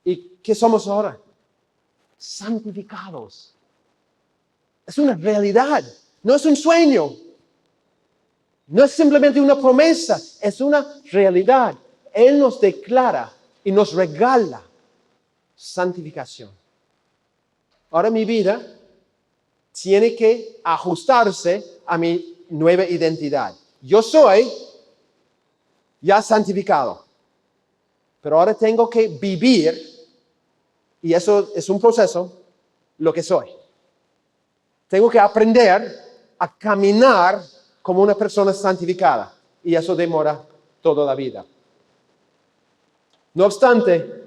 ¿Y qué somos ahora? Santificados. Es una realidad. No es un sueño. No es simplemente una promesa, es una realidad. Él nos declara y nos regala santificación. Ahora mi vida tiene que ajustarse a mi nueva identidad. Yo soy ya santificado, pero ahora tengo que vivir, y eso es un proceso, lo que soy. Tengo que aprender a caminar como una persona santificada. Y eso demora toda la vida. No obstante,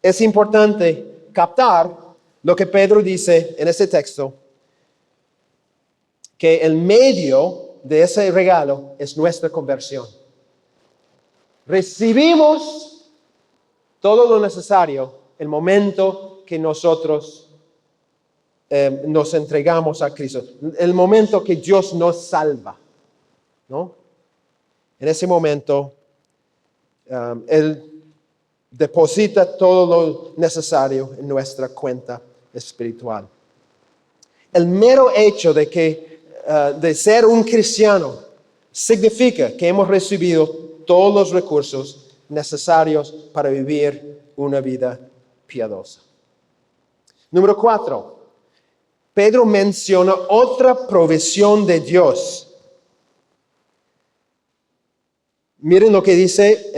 es importante captar lo que Pedro dice en este texto, que el medio de ese regalo es nuestra conversión. Recibimos todo lo necesario el momento que nosotros nos entregamos a Cristo, el momento que Dios nos salva. ¿No? En ese momento, Él deposita todo lo necesario en nuestra cuenta espiritual. El mero hecho de ser un cristiano significa que hemos recibido todos los recursos necesarios para vivir una vida piadosa. Número 4. Pedro menciona otra provisión de Dios. Miren lo que dice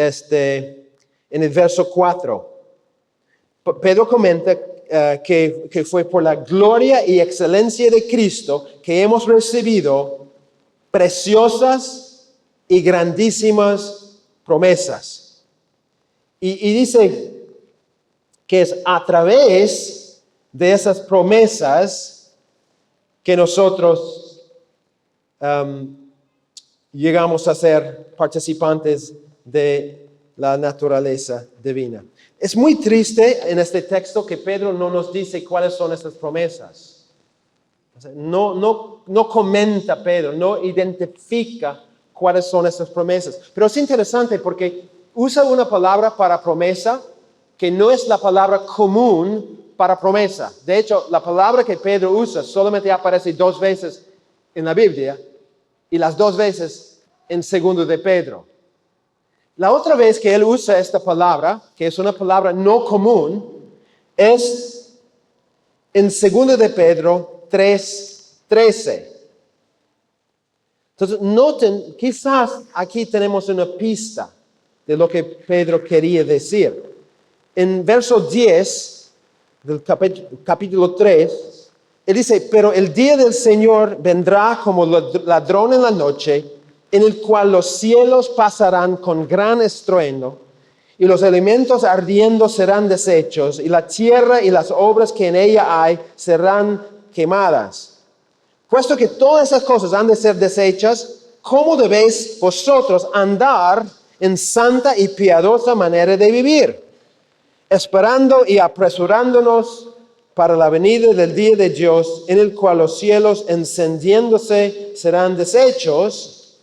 en el verso 4. Pedro comenta que fue por la gloria y excelencia de Cristo que hemos recibido preciosas y grandísimas promesas. Y dice que es a través de esas promesas que nosotros llegamos a ser participantes de la naturaleza divina. Es muy triste en este texto que Pedro no nos dice cuáles son estas promesas. No comenta Pedro, no identifica cuáles son estas promesas. Pero es interesante porque usa una palabra para promesa que no es la palabra común para promesa. De hecho, la palabra que Pedro usa solamente aparece 2 veces en la Biblia, y las 2 veces en 2 de Pedro. La otra vez que él usa esta palabra, que es una palabra no común, es en 2 de Pedro 3:13. Entonces, noten, quizás aquí tenemos una pista de lo que Pedro quería decir. En verso 10 del capítulo 3, él dice, pero el día del Señor vendrá como ladrón en la noche, en el cual los cielos pasarán con gran estruendo, y los elementos ardiendo serán deshechos, y la tierra y las obras que en ella hay serán quemadas. Puesto que todas esas cosas han de ser deshechas, ¿cómo debéis vosotros andar en santa y piadosa manera de vivir? Esperando y apresurándonos para la venida del día de Dios, en el cual los cielos encendiéndose serán deshechos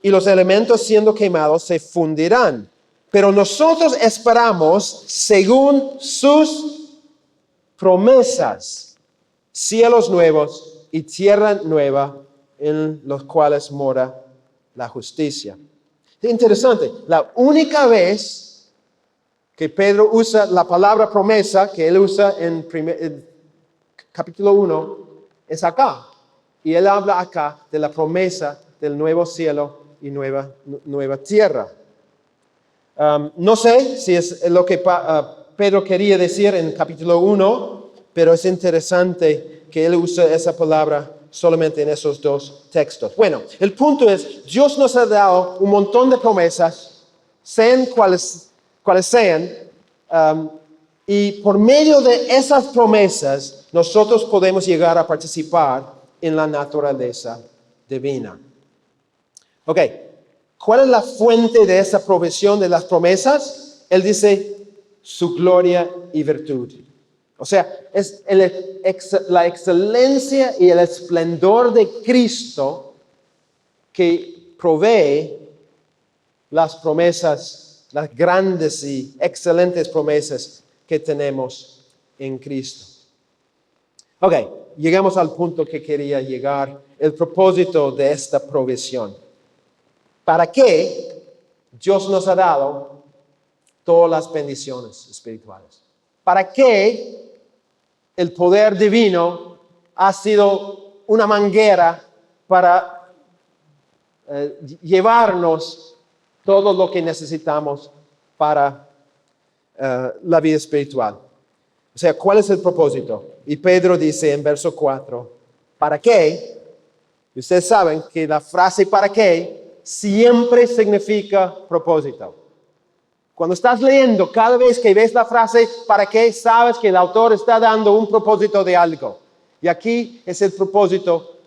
y los elementos siendo quemados se fundirán. Pero nosotros esperamos, según sus promesas, cielos nuevos y tierra nueva en los cuales mora la justicia. Es interesante, la única vez que Pedro usa la palabra promesa, que él usa en capítulo 1, es acá. Y él habla acá de la promesa del nuevo cielo y nueva tierra. No sé si es lo que Pedro quería decir en capítulo 1, pero es interesante que él use esa palabra solamente en esos dos textos. Bueno, el punto es, Dios nos ha dado un montón de promesas, sean cuales sean, y por medio de esas promesas nosotros podemos llegar a participar en la naturaleza divina. Ok, ¿cuál es la fuente de esa provisión de las promesas? Él dice, su gloria y virtud. O sea, es la excelencia y el esplendor de Cristo que provee las promesas, las grandes y excelentes promesas que tenemos en Cristo. Ok, llegamos al punto que quería llegar, el propósito de esta provisión. ¿Para qué Dios nos ha dado todas las bendiciones espirituales? ¿Para qué el poder divino ha sido una manguera para llevarnos todo lo que necesitamos para la vida espiritual? O sea, ¿cuál es el propósito? Y Pedro dice en verso 4, ¿para qué? Y ustedes saben que la frase ¿para qué? Siempre significa propósito. Cuando estás leyendo, cada vez que ves la frase ¿para qué? Sabes que el autor está dando un propósito de algo. Y aquí es el propósito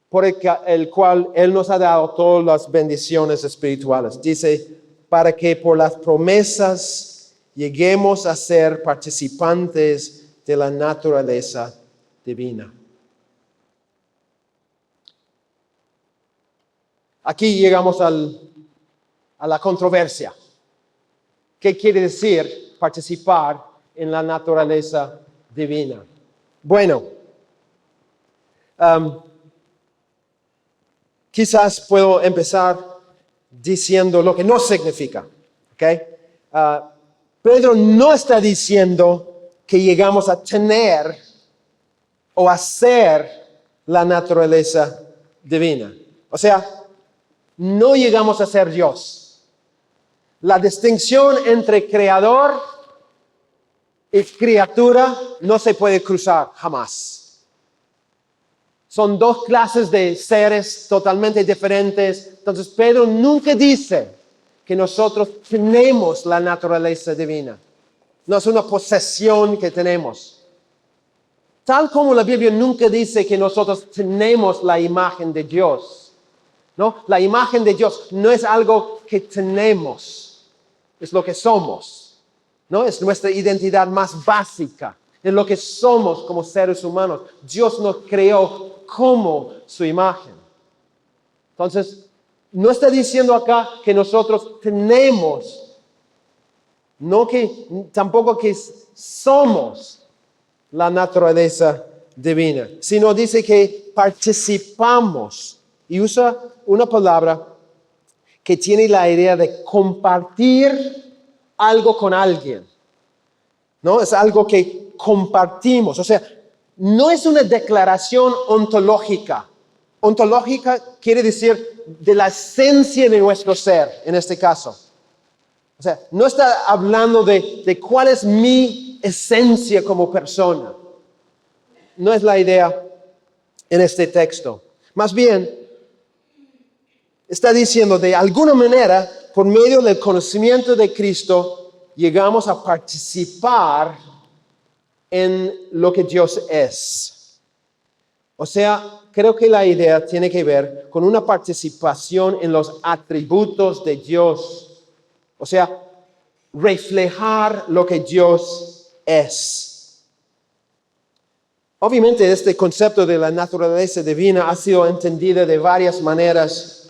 por el cual Él nos ha dado todas las bendiciones espirituales. Dice, para que por las promesas lleguemos a ser participantes de la naturaleza divina. Aquí llegamos a la controversia. ¿Qué quiere decir participar en la naturaleza divina? Bueno, quizás puedo empezar diciendo lo que no significa. ¿Okay? Pedro no está diciendo que llegamos a tener o a ser la naturaleza divina. O sea, no llegamos a ser Dios. La distinción entre creador y criatura no se puede cruzar jamás. Son dos clases de seres totalmente diferentes. Entonces Pedro nunca dice que nosotros tenemos la naturaleza divina. No es una posesión que tenemos. Tal como la Biblia nunca dice que nosotros tenemos la imagen de Dios. ¿No? La imagen de Dios no es algo que tenemos, es lo que somos, ¿no? Es nuestra identidad más básica, es lo que somos como seres humanos. Dios nos creó como su imagen. Entonces, no está diciendo acá que nosotros tenemos, tampoco que somos la naturaleza divina, sino dice que participamos. Y usa una palabra que tiene la idea de compartir algo con alguien. ¿No? Es algo que compartimos. O sea, no es una declaración ontológica. Ontológica quiere decir de la esencia de nuestro ser, en este caso. O sea, no está hablando de cuál es mi esencia como persona. No es la idea en este texto. Más bien, está diciendo de alguna manera, por medio del conocimiento de Cristo, llegamos a participar en lo que Dios es. O sea, creo que la idea tiene que ver con una participación en los atributos de Dios. O sea, reflejar lo que Dios es. Obviamente, este concepto de la naturaleza divina ha sido entendido de varias maneras.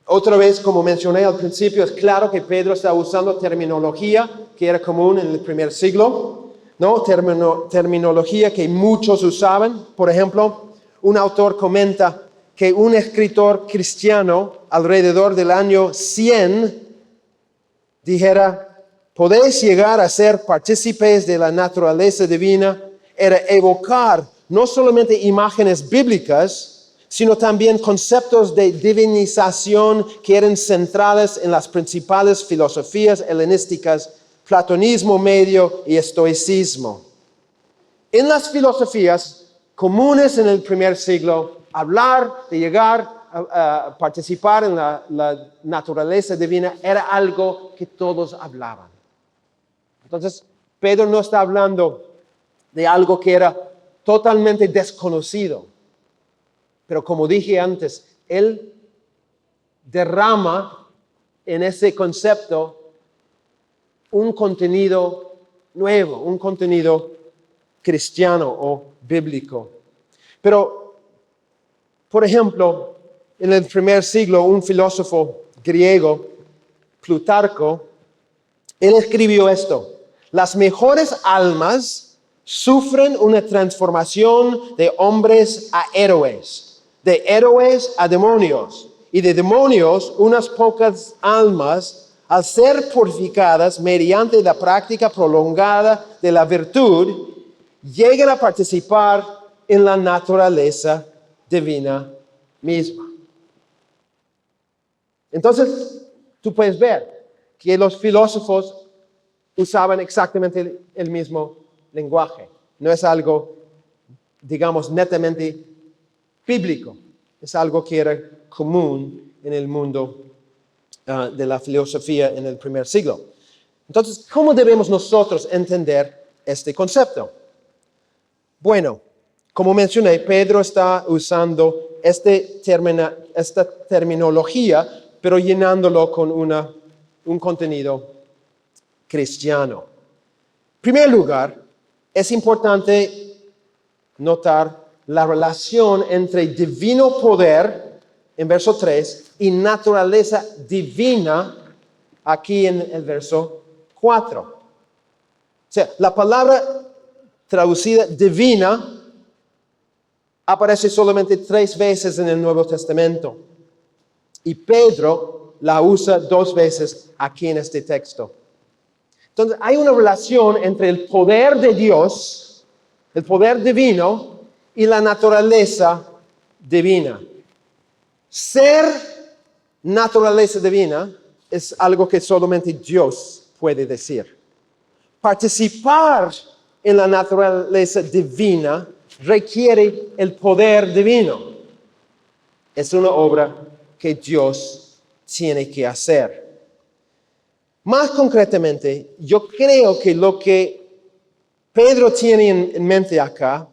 Otra vez, como mencioné al principio, es claro que Pedro está usando terminología que era común en el primer siglo, ¿no? Terminología que muchos usaban. Por ejemplo, un autor comenta que un escritor cristiano alrededor del año 100 dijera, podéis llegar a ser partícipes de la naturaleza divina, era evocar no solamente imágenes bíblicas, sino también conceptos de divinización que eran centrales en las principales filosofías helenísticas, platonismo medio y estoicismo. En las filosofías comunes en el primer siglo, hablar de llegar a participar en la naturaleza divina era algo que todos hablaban. Entonces, Pedro no está hablando de algo que era totalmente desconocido. Pero como dije antes, él derrama en ese concepto un contenido nuevo, un contenido cristiano o bíblico. Pero, por ejemplo, en el primer siglo, un filósofo griego, Plutarco, él escribió esto: las mejores almas sufren una transformación de hombres a héroes, de héroes a demonios, y de demonios unas pocas almas, al ser purificadas mediante la práctica prolongada de la virtud, llegan a participar en la naturaleza divina misma. Entonces, tú puedes ver que los filósofos usaban exactamente el mismo lenguaje. No es algo, digamos, netamente bíblico. Es algo que era común en el mundo de la filosofía en el primer siglo. Entonces, ¿cómo debemos nosotros entender este concepto? Bueno, como mencioné, Pedro está usando esta terminología, pero llenándolo con un contenido cristiano. En primer lugar, es importante notar la relación entre divino poder, en verso 3, y naturaleza divina, aquí en el verso 4. O sea, la palabra traducida divina aparece solamente 3 veces en el Nuevo Testamento. Y Pedro la usa 2 veces aquí en este texto. Entonces, hay una relación entre el poder de Dios, el poder divino, y la naturaleza divina. Ser naturaleza divina es algo que solamente Dios puede decir. Participar en la naturaleza divina requiere el poder divino. Es una obra que Dios tiene que hacer. Más concretamente, yo creo que lo que Pedro tiene en mente acá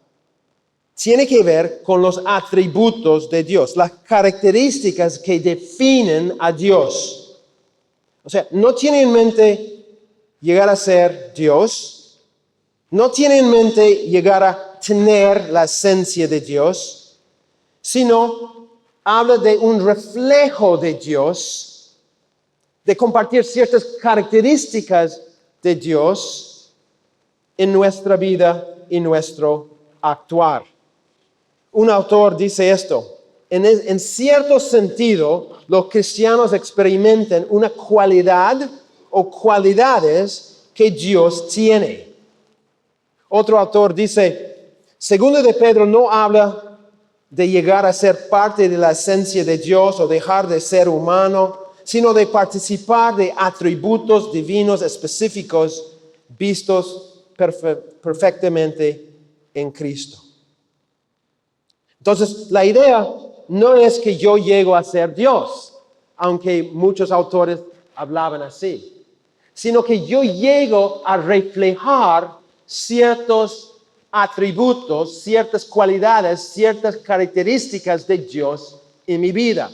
tiene que ver con los atributos de Dios, las características que definen a Dios. O sea, no tiene en mente llegar a ser Dios, no tiene en mente llegar a tener la esencia de Dios, sino habla de un reflejo de Dios, de compartir ciertas características de Dios en nuestra vida y nuestro actuar. Un autor dice esto: en cierto sentido, los cristianos experimentan una cualidad o cualidades que Dios tiene. Otro autor dice: segundo de Pedro no habla de llegar a ser parte de la esencia de Dios o dejar de ser humano, sino de participar de atributos divinos específicos vistos perfectamente en Cristo. Entonces, la idea no es que yo llego a ser Dios, aunque muchos autores hablaban así, sino que yo llego a reflejar ciertos atributos, ciertas cualidades, ciertas características de Dios en mi vida.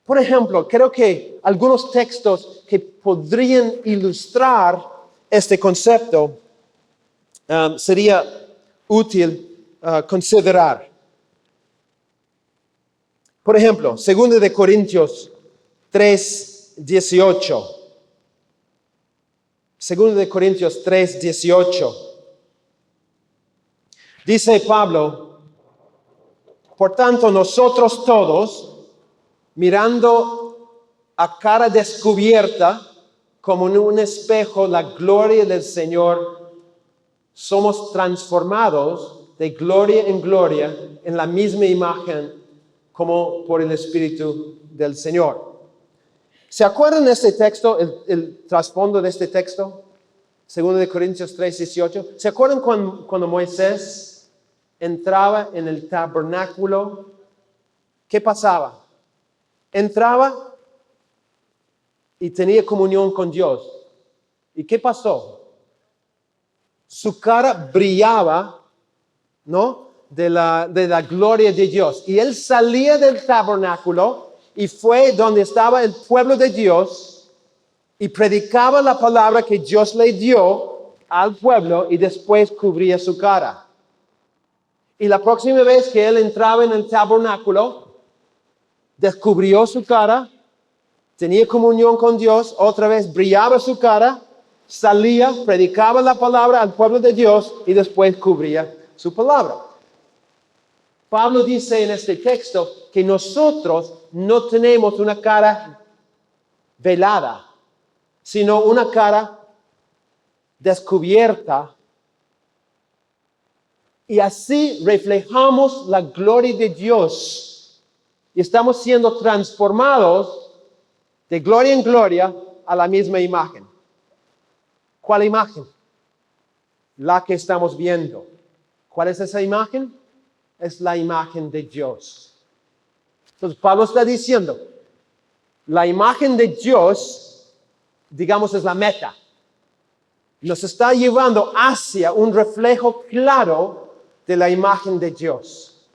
Por ejemplo, creo que algunos textos que podrían ilustrar este concepto sería útil considerar. Por ejemplo, 2 de Corintios 3:18. 2 de Corintios 3:18. Dice Pablo: por tanto, nosotros todos, mirando a cara descubierta, como en un espejo, la gloria del Señor, somos transformados de gloria en gloria en la misma imagen como por el Espíritu del Señor. ¿Se acuerdan de este texto, el trasfondo de este texto? 2 Corintios 3:18. ¿Se acuerdan cuando Moisés entraba en el tabernáculo? ¿Qué pasaba? Entraba y tenía comunión con Dios. ¿Y qué pasó? Su cara brillaba, ¿no? De la gloria de Dios. Y él salía del tabernáculo y fue donde estaba el pueblo de Dios y predicaba la palabra que Dios le dio al pueblo y después cubría su cara. Y la próxima vez que él entraba en el tabernáculo, descubrió su cara, tenía comunión con Dios, otra vez brillaba su cara, salía, predicaba la palabra al pueblo de Dios y después cubría su palabra. Pablo dice en este texto que nosotros no tenemos una cara velada, sino una cara descubierta. Y así reflejamos la gloria de Dios. Y estamos siendo transformados de gloria en gloria a la misma imagen. ¿Cuál imagen? La que estamos viendo. ¿Cuál es esa imagen? Es la imagen de Dios. Entonces Pablo está diciendo, la imagen de Dios, digamos, es la meta. Nos está llevando hacia un reflejo claro de la imagen de Dios.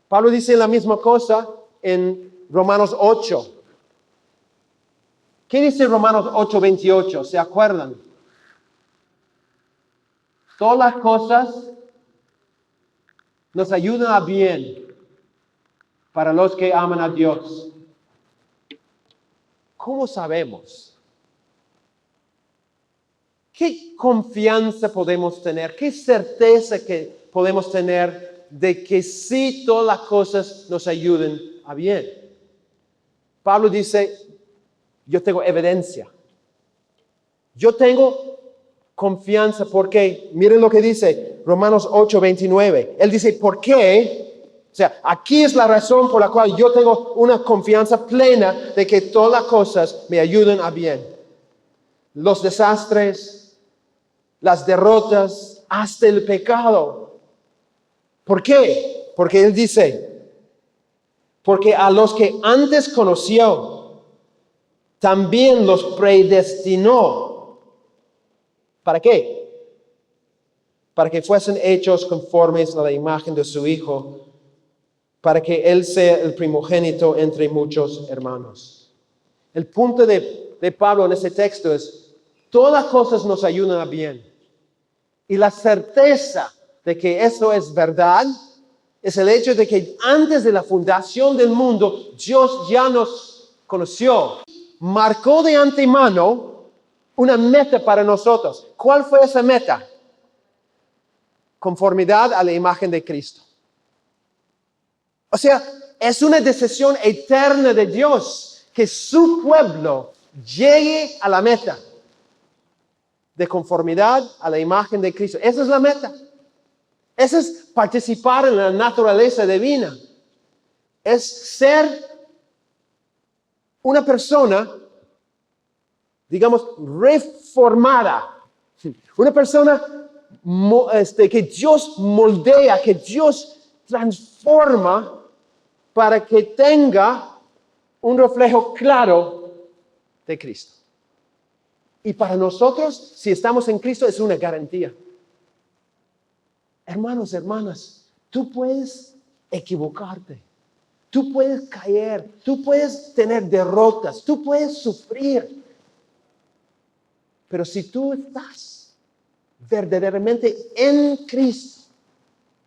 Pablo dice la misma cosa en Romanos 8. ¿Qué dice Romanos 8:28? ¿Se acuerdan? Todas las cosas nos ayudan a bien para los que aman a Dios. ¿Cómo sabemos? ¿Qué confianza podemos tener? ¿Qué certeza que podemos tener de que sí todas las cosas nos ayuden a bien? Pablo dice, yo tengo evidencia. Yo tengo confianza porque, miren lo que dice Romanos 8:29. Él dice, ¿por qué? O sea, aquí es la razón por la cual yo tengo una confianza plena de que todas las cosas me ayuden a bien. Los desastres, las derrotas, hasta el pecado. ¿Por qué? Porque él dice, porque a los que antes conoció, también los predestinó. ¿Para qué? Para que fuesen hechos conformes a la imagen de su Hijo, para que Él sea el primogénito entre muchos hermanos. El punto de Pablo en ese texto es, todas las cosas nos ayudan a bien. Y la certeza de que eso es verdad es el hecho de que antes de la fundación del mundo, Dios ya nos conoció. Marcó de antemano una meta para nosotros. ¿Cuál fue esa meta? Conformidad a la imagen de Cristo. O sea, es una decisión eterna de Dios que su pueblo llegue a la meta de conformidad a la imagen de Cristo. Esa es la meta. Esa es participar en la naturaleza divina. Es ser una persona, digamos, reformada. Una persona que Dios moldea, que Dios transforma para que tenga un reflejo claro de Cristo. Y para nosotros, si estamos en Cristo, es una garantía. Hermanos, hermanas, tú puedes equivocarte, tú puedes caer, tú puedes tener derrotas, tú puedes sufrir. Pero si tú estás verdaderamente en Cristo,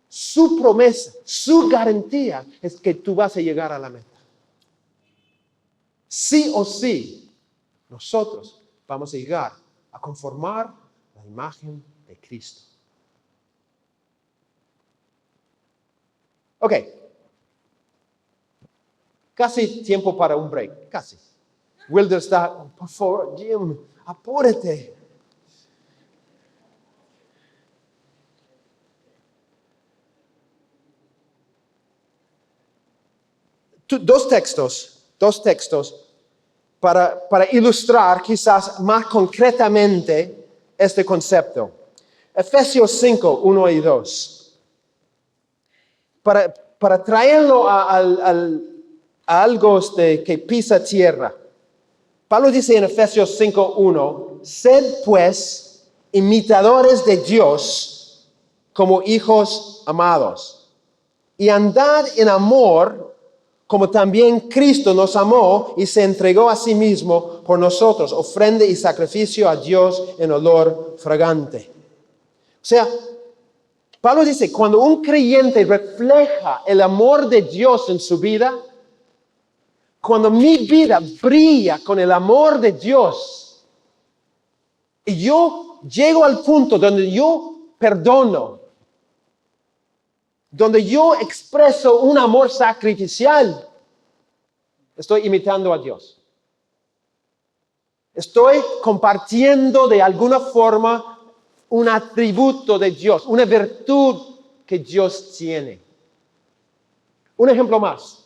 su promesa, su garantía es que tú vas a llegar a la meta. Sí o sí, nosotros vamos a llegar a conformar la imagen de Cristo. Ok. Casi tiempo para un break. Casi. Wilder está, por favor, Jim, apúrate. dos textos para ilustrar quizás más concretamente este concepto. Efesios 5, 1 y 2. Para traerlo a algo que pisa tierra. Pablo dice en Efesios 5, 1, sed pues imitadores de Dios como hijos amados, y andad en amor como también Cristo nos amó y se entregó a sí mismo por nosotros, ofrenda y sacrificio a Dios en olor fragante. O sea, Pablo dice, cuando un creyente refleja el amor de Dios en su vida, cuando mi vida brilla con el amor de Dios, y yo llego al punto donde yo perdono, donde yo expreso un amor sacrificial, estoy imitando a Dios. Estoy compartiendo de alguna forma un atributo de Dios, una virtud que Dios tiene. Un ejemplo más.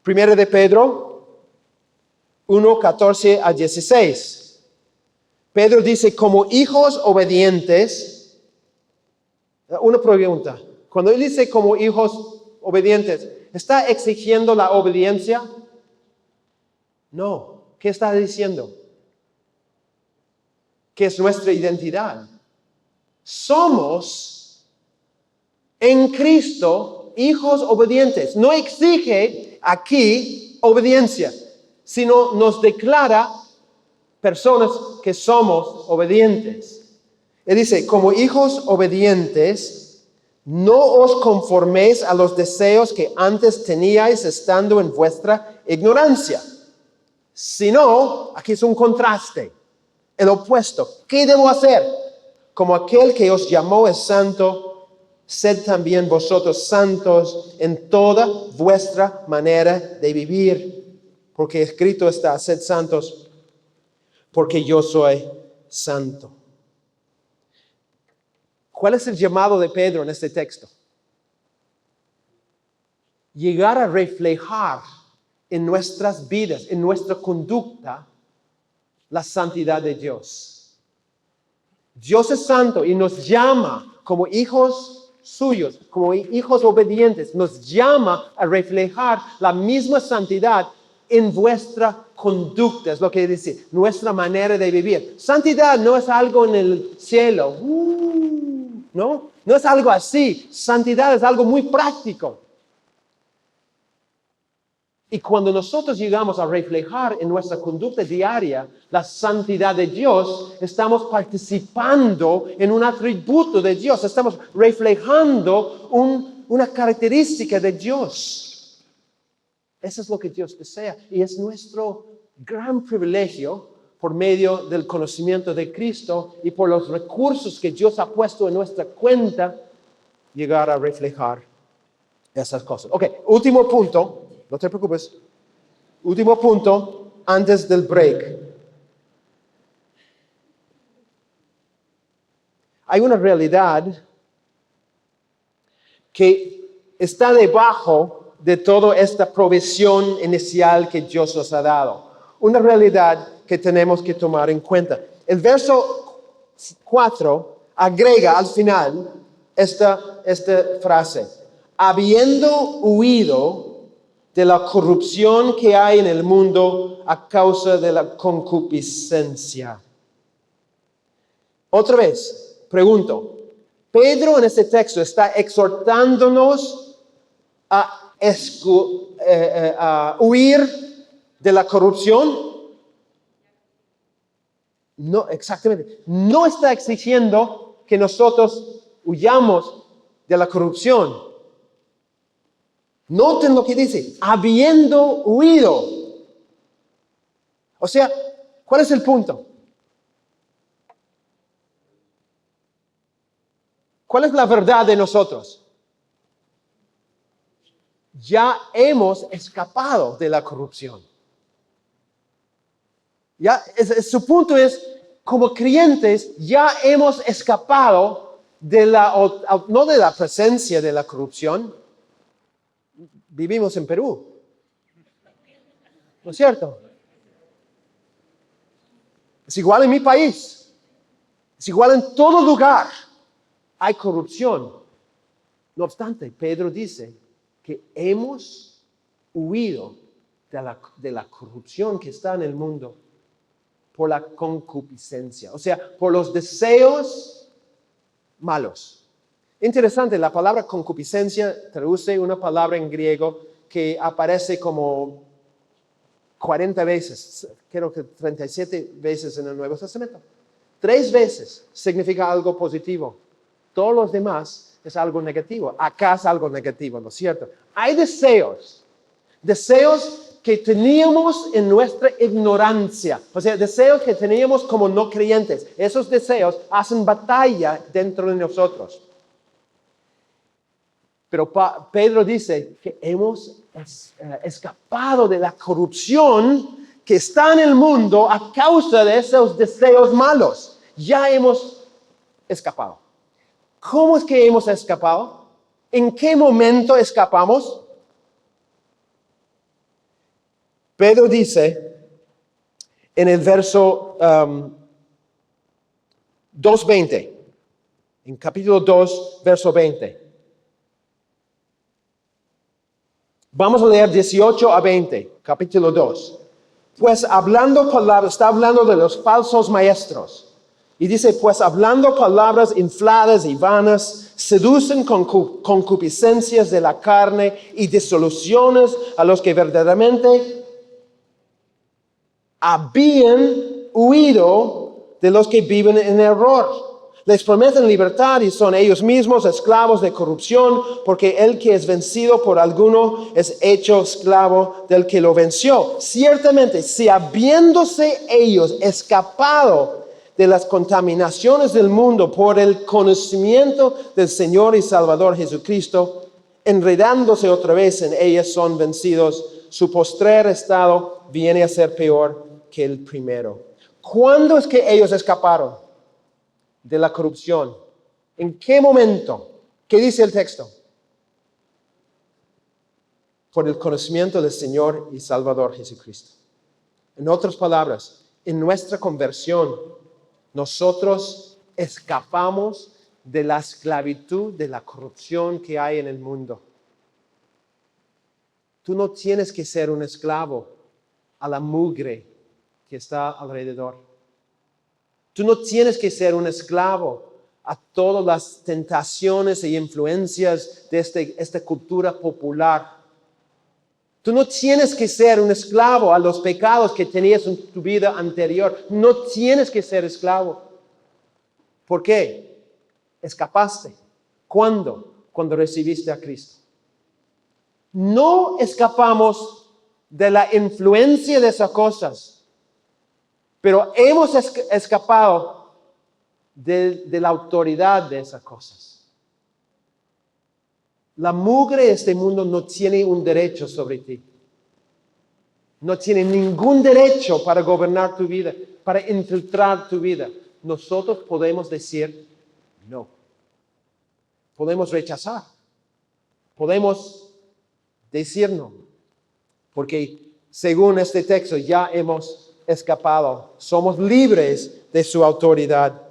Primero de Pedro 1, 14 a 16. Pedro dice, como hijos obedientes. Una pregunta. Cuando él dice como hijos obedientes, ¿está exigiendo la obediencia? No. ¿Qué está diciendo? Que es nuestra identidad. Somos en Cristo hijos obedientes. No exige aquí obediencia, sino nos declara personas que somos obedientes. Él dice, como hijos obedientes, no os conforméis a los deseos que antes teníais estando en vuestra ignorancia, sino, aquí es un contraste, el opuesto. ¿Qué debo hacer? Como aquel que os llamó es santo, sed también vosotros santos en toda vuestra manera de vivir, porque escrito está, sed santos, porque yo soy santo. ¿Cuál es el llamado de Pedro en este texto? Llegar a reflejar en nuestras vidas, en nuestra conducta, la santidad de Dios. Dios es santo y nos llama como hijos suyos, como hijos obedientes, nos llama a reflejar la misma santidad en vuestra conducta, es lo que dice, nuestra manera de vivir. Santidad no es algo en el cielo, no es algo así. Santidad es algo muy práctico. Y cuando nosotros llegamos a reflejar en nuestra conducta diaria la santidad de Dios, estamos participando en un atributo de Dios, estamos reflejando una característica de Dios. Eso es lo que Dios desea y es nuestro gran privilegio por medio del conocimiento de Cristo y por los recursos que Dios ha puesto en nuestra cuenta, llegar a reflejar esas cosas. Ok, último punto. No te preocupes. Último punto antes del break. Hay una realidad que está debajo de toda esta provisión inicial que Dios nos ha dado. Una realidad que tenemos que tomar en cuenta. El verso 4 agrega al final esta frase. Habiendo huido de la corrupción que hay en el mundo a causa de la concupiscencia. Otra vez, pregunto, Pedro en este texto está exhortándonos a huir de la corrupción. No, exactamente. No está exigiendo que nosotros huyamos de la corrupción. Noten lo que dice, habiendo huido. O sea, ¿cuál es el punto? ¿Cuál es la verdad de nosotros? Ya hemos escapado de la corrupción. Su punto es, como creyentes, ya hemos escapado no de la presencia de la corrupción. vivimos en Perú. ¿No es cierto? Es igual en mi país. Es igual en todo lugar. Hay corrupción. No obstante, Pedro dice que hemos huido de la corrupción que está en el mundo por la concupiscencia, o sea, por los deseos malos. Interesante, la palabra concupiscencia traduce una palabra en griego que aparece como 40 veces, creo que 37 veces en el Nuevo Testamento. 3 veces significa algo positivo. Todos los demás es algo negativo. Acá es algo negativo, ¿no es cierto? Hay deseos que teníamos en nuestra ignorancia, o sea, deseos que teníamos como no creyentes. Esos deseos hacen batalla dentro de nosotros. Pero Pedro dice que hemos escapado de la corrupción que está en el mundo a causa de esos deseos malos. Ya hemos escapado. ¿Cómo es que hemos escapado? ¿En qué momento escapamos? Pedro dice en el verso 2:20, en capítulo 2, verso 20. Vamos a leer 18 a 20, capítulo 2. Pues hablando palabras, está hablando de los falsos maestros. Y dice, pues hablando palabras infladas y vanas, seducen con concupiscencias de la carne y disoluciones a los que verdaderamente habían huido de los que viven en error. Les prometen libertad y son ellos mismos esclavos de corrupción, porque el que es vencido por alguno es hecho esclavo del que lo venció. Ciertamente, si habiéndose ellos escapado de las contaminaciones del mundo por el conocimiento del Señor y Salvador Jesucristo, enredándose otra vez en ellas son vencidos, su postrer estado viene a ser peor que el primero. ¿Cuándo es que ellos escaparon de la corrupción? ¿En qué momento? ¿Qué dice el texto? Por el conocimiento del Señor y Salvador Jesucristo. En otras palabras, en nuestra conversión, nosotros escapamos de la esclavitud, de la corrupción que hay en el mundo. Tú no tienes que ser un esclavo a la mugre que está alrededor. Tú no tienes que ser un esclavo a todas las tentaciones e influencias de esta cultura popular. Tú no tienes que ser un esclavo a los pecados que tenías en tu vida anterior. No tienes que ser esclavo. ¿Por qué? Escapaste. ¿Cuándo? Cuando recibiste a Cristo. No escapamos de la influencia de esas cosas, pero hemos escapado de la autoridad de esas cosas. La mugre de este mundo no tiene un derecho sobre ti. No tiene ningún derecho para gobernar tu vida, para infiltrar tu vida. Nosotros podemos decir no. Podemos rechazar. Podemos decir no. Porque según este texto ya hemos escapado. Somos libres de su autoridad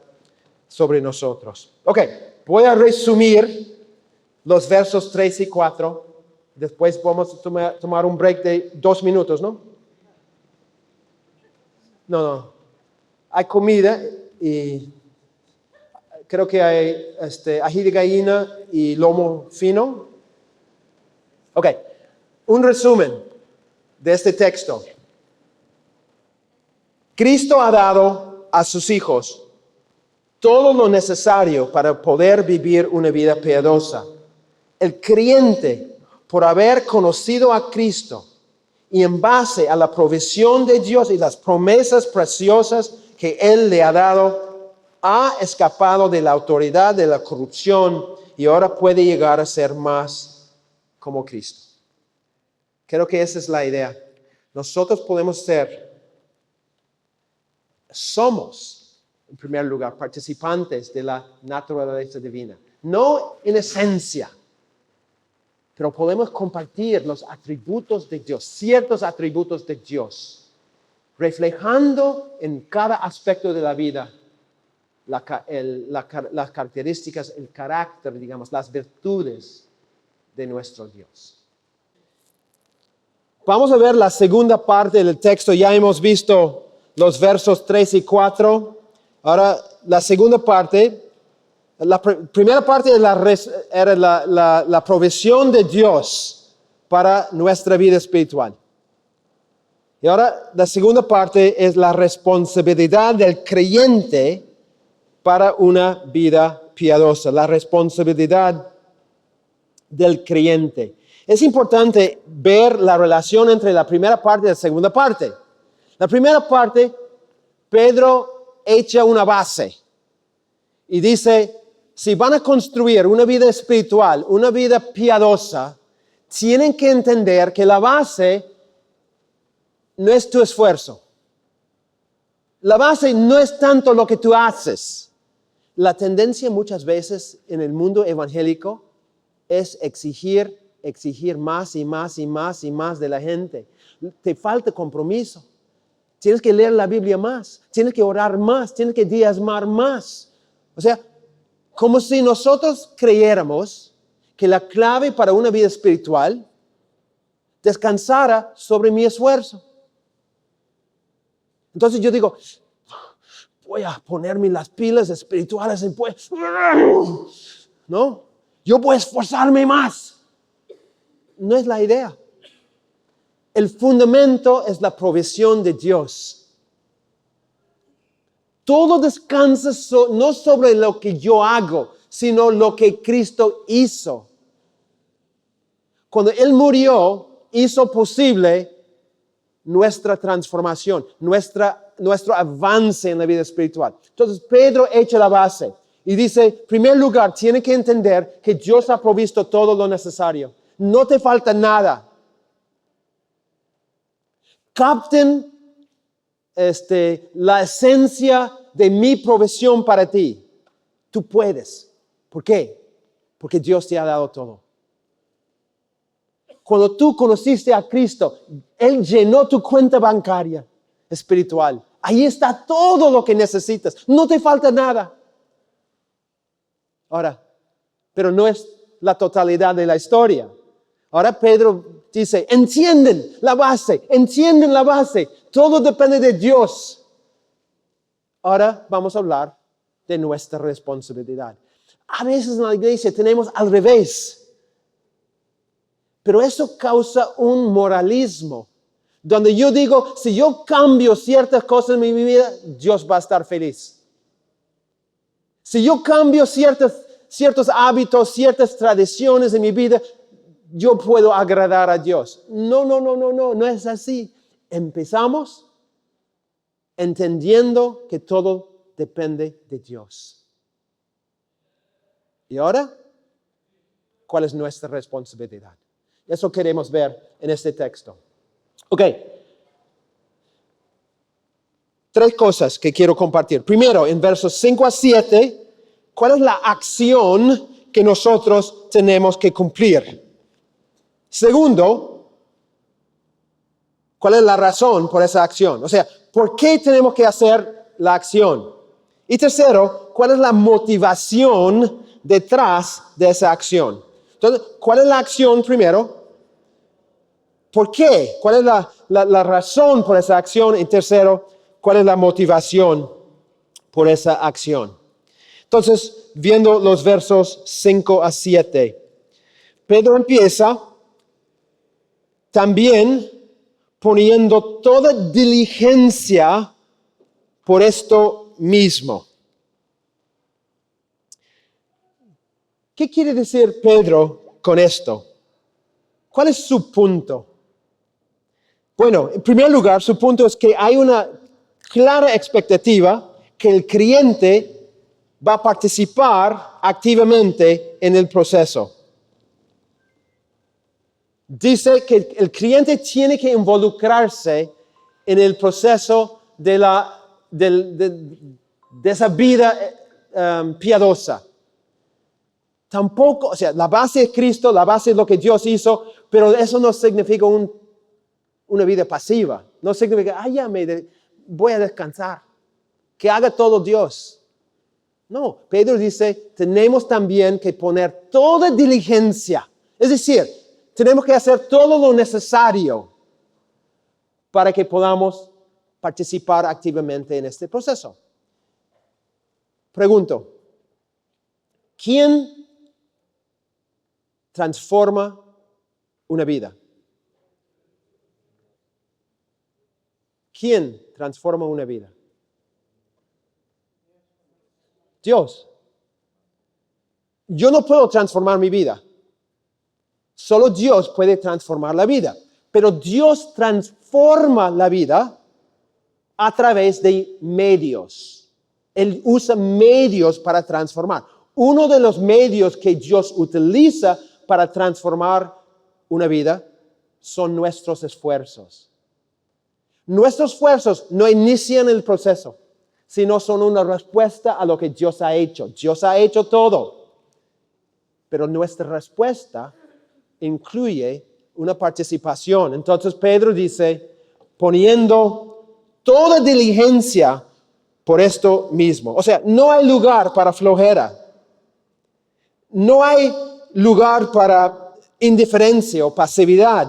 sobre nosotros. Ok, voy a resumir los versos 3 y 4. Después vamos a tomar un break de 2 minutos, ¿no? No. Hay comida y creo que hay ají de gallina y lomo fino. Ok, un resumen de este texto. Cristo ha dado a sus hijos todo lo necesario para poder vivir una vida piadosa. El creyente, por haber conocido a Cristo y en base a la provisión de Dios y las promesas preciosas que Él le ha dado, ha escapado de la autoridad de la corrupción y ahora puede llegar a ser más como Cristo. Creo que esa es la idea. Nosotros somos, en primer lugar, participantes de la naturaleza divina. No en esencia, pero podemos compartir los atributos de Dios, ciertos atributos de Dios, reflejando en cada aspecto de la vida las características, el carácter, digamos, las virtudes de nuestro Dios. Vamos a ver la segunda parte del texto. Ya hemos visto los versos 3 y 4. Ahora, la segunda parte, la primera parte era la provisión de Dios para nuestra vida espiritual. Y ahora, la segunda parte es la responsabilidad del creyente para una vida piadosa, la responsabilidad del creyente. Es importante ver la relación entre la primera parte y la segunda parte. La primera parte, Pedro echa una base y dice, si van a construir una vida espiritual, una vida piadosa, tienen que entender que la base no es tu esfuerzo. La base no es tanto lo que tú haces. La tendencia muchas veces en el mundo evangélico es exigir más y más y más y más de la gente. Te falta compromiso. Tienes que leer la Biblia más, tienes que orar más, tienes que diezmar más. O sea, como si nosotros creyéramos que la clave para una vida espiritual descansara sobre mi esfuerzo. Entonces yo digo, voy a ponerme las pilas espirituales después. ¿No? Yo voy a esforzarme más. No es la idea. El fundamento es la provisión de Dios. Todo descansa no sobre lo que yo hago, sino lo que Cristo hizo. Cuando Él murió, hizo posible nuestra transformación, nuestro avance en la vida espiritual. Entonces, Pedro echa la base y dice, en primer lugar, tiene que entender que Dios ha provisto todo lo necesario. No te falta nada. Capten la esencia de mi provisión para ti. Tú puedes. ¿Por qué? Porque Dios te ha dado todo. Cuando tú conociste a Cristo, Él llenó tu cuenta bancaria espiritual. Ahí está todo lo que necesitas. No te falta nada. Ahora, pero no es la totalidad de la historia. Ahora Pedro dice, entienden la base. Todo depende de Dios. Ahora vamos a hablar de nuestra responsabilidad. A veces en la iglesia tenemos al revés. Pero eso causa un moralismo, donde yo digo, si yo cambio ciertas cosas en mi vida, Dios va a estar feliz. Si yo cambio ciertos hábitos, ciertas tradiciones en mi vida, yo puedo agradar a Dios. No es así. Empezamos entendiendo que todo depende de Dios. ¿Y ahora? ¿Cuál es nuestra responsabilidad? Eso queremos ver en este texto. Ok. 3 cosas que quiero compartir. Primero, en versos 5 a 7, ¿cuál es la acción que nosotros tenemos que cumplir? Segundo, ¿cuál es la razón por esa acción? O sea, ¿por qué tenemos que hacer la acción? Y tercero, ¿cuál es la motivación detrás de esa acción? Entonces, ¿cuál es la acción primero? ¿Por qué? ¿Cuál es la razón por esa acción? Y tercero, ¿cuál es la motivación por esa acción? Entonces, viendo los versos 5 a 7, Pedro empieza también poniendo toda diligencia por esto mismo. ¿Qué quiere decir Pedro con esto? ¿Cuál es su punto? Bueno, en primer lugar, su punto es que hay una clara expectativa que el creyente va a participar activamente en el proceso. Dice que el creyente tiene que involucrarse en el proceso de esa vida piadosa. Tampoco, o sea, la base es Cristo, la base es lo que Dios hizo, pero eso no significa una vida pasiva. No significa, voy a descansar. Que haga todo Dios. No, Pedro dice, tenemos también que poner toda diligencia. Es decir, tenemos que hacer todo lo necesario para que podamos participar activamente en este proceso. Pregunto, ¿quién transforma una vida? ¿Quién transforma una vida? Dios. Yo no puedo transformar mi vida. Solo Dios puede transformar la vida. Pero Dios transforma la vida a través de medios. Él usa medios para transformar. Uno de los medios que Dios utiliza para transformar una vida son nuestros esfuerzos. Nuestros esfuerzos no inician el proceso, sino son una respuesta a lo que Dios ha hecho. Dios ha hecho todo. Pero nuestra respuesta incluye una participación. Entonces Pedro dice, poniendo toda diligencia por esto mismo. O sea, no hay lugar para flojera. No hay lugar para indiferencia o pasividad.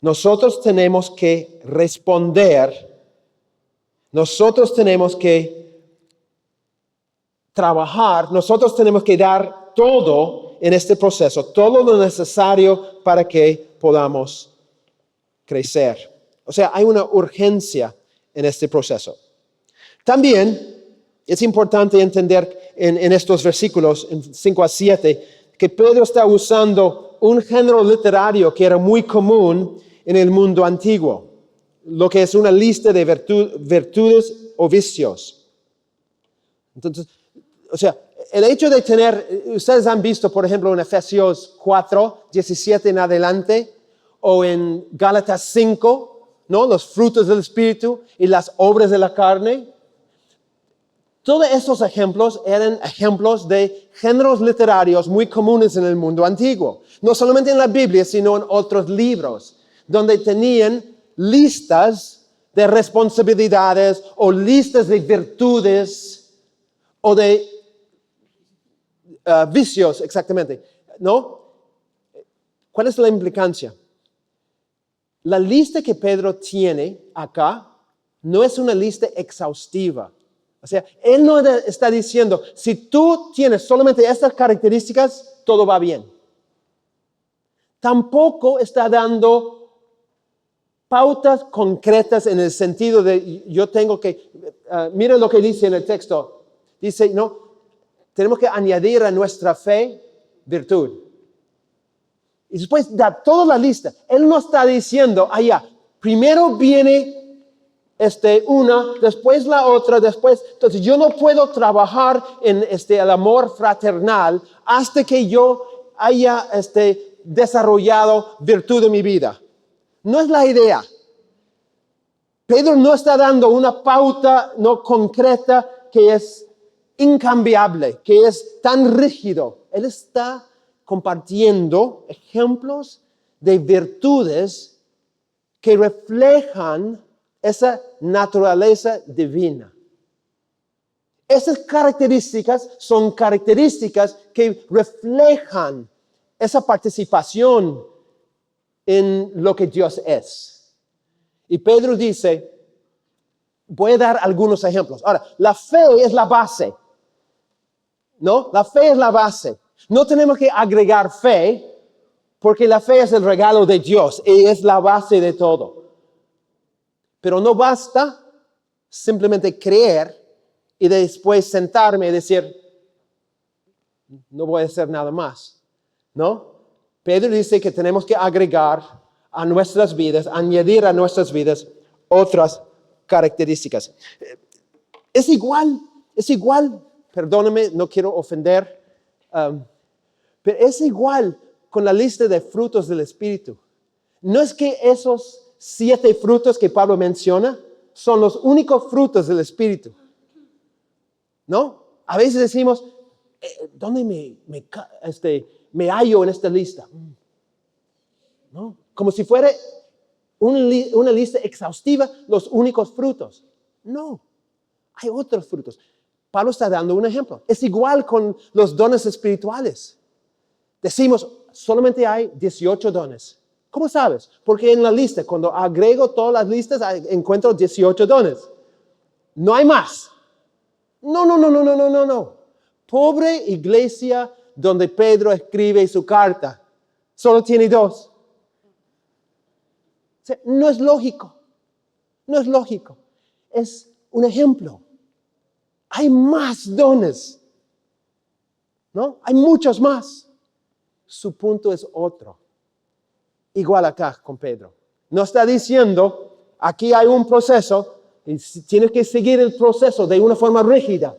Nosotros tenemos que responder. Nosotros tenemos que trabajar. Nosotros tenemos que dar todo en este proceso, todo lo necesario para que podamos crecer. O sea, hay una urgencia en este proceso. También es importante entender en estos versículos, en 5 a 7, que Pedro está usando un género literario que era muy común en el mundo antiguo, lo que es una lista de virtudes o vicios. Entonces, o sea, el hecho de tener, ustedes han visto, por ejemplo, en Efesios 4, 17 en adelante, o en Gálatas 5, ¿no? Los frutos del Espíritu y las obras de la carne. Todos esos ejemplos eran ejemplos de géneros literarios muy comunes en el mundo antiguo. No solamente en la Biblia, sino en otros libros, donde tenían listas de responsabilidades o listas de virtudes o de vicios, exactamente, ¿no? ¿Cuál es la implicancia? La lista que Pedro tiene acá no es una lista exhaustiva. O sea, él no está diciendo, si tú tienes solamente estas características, todo va bien. Tampoco está dando pautas concretas en el sentido de, yo tengo que, miren lo que dice en el texto. Dice, no, tenemos que añadir a nuestra fe virtud. Y después da toda la lista. Él no está diciendo, primero viene una, después la otra, después. Entonces yo no puedo trabajar en el amor fraternal hasta que yo haya desarrollado virtud en mi vida. No es la idea. Pedro no está dando una pauta no concreta que es incambiable, que es tan rígido. Él está compartiendo ejemplos de virtudes que reflejan esa naturaleza divina. Esas características son características que reflejan esa participación en lo que Dios es. Y Pedro dice, voy a dar algunos ejemplos. Ahora, la fe es la base, ¿no? La fe es la base. No tenemos que agregar fe, porque la fe es el regalo de Dios y es la base de todo. Pero no basta simplemente creer y después sentarme y decir, no voy a hacer nada más, ¿no? Pedro dice que tenemos que agregar a nuestras vidas, añadir a nuestras vidas otras características. Es igual, perdóname, no quiero ofender, pero es igual con la lista de frutos del Espíritu. No es que esos 7 frutos que Pablo menciona son los únicos frutos del Espíritu, ¿no? A veces decimos, ¿dónde me hallo en esta lista? ¿No? Como si fuera una lista exhaustiva, los únicos frutos. No, hay otros frutos. Pablo está dando un ejemplo. Es igual con los dones espirituales. Decimos, solamente hay 18 dones. ¿Cómo sabes? Porque en la lista, cuando agrego todas las listas, encuentro 18 dones. No hay más. No. Pobre iglesia donde Pedro escribe su carta. Solo tiene 2. O sea, no es lógico. No es lógico. Es un ejemplo. Hay más dones. ¿No? Hay muchos más. Su punto es otro. Igual acá con Pedro. No está diciendo, aquí hay un proceso y tienes que seguir el proceso de una forma rígida.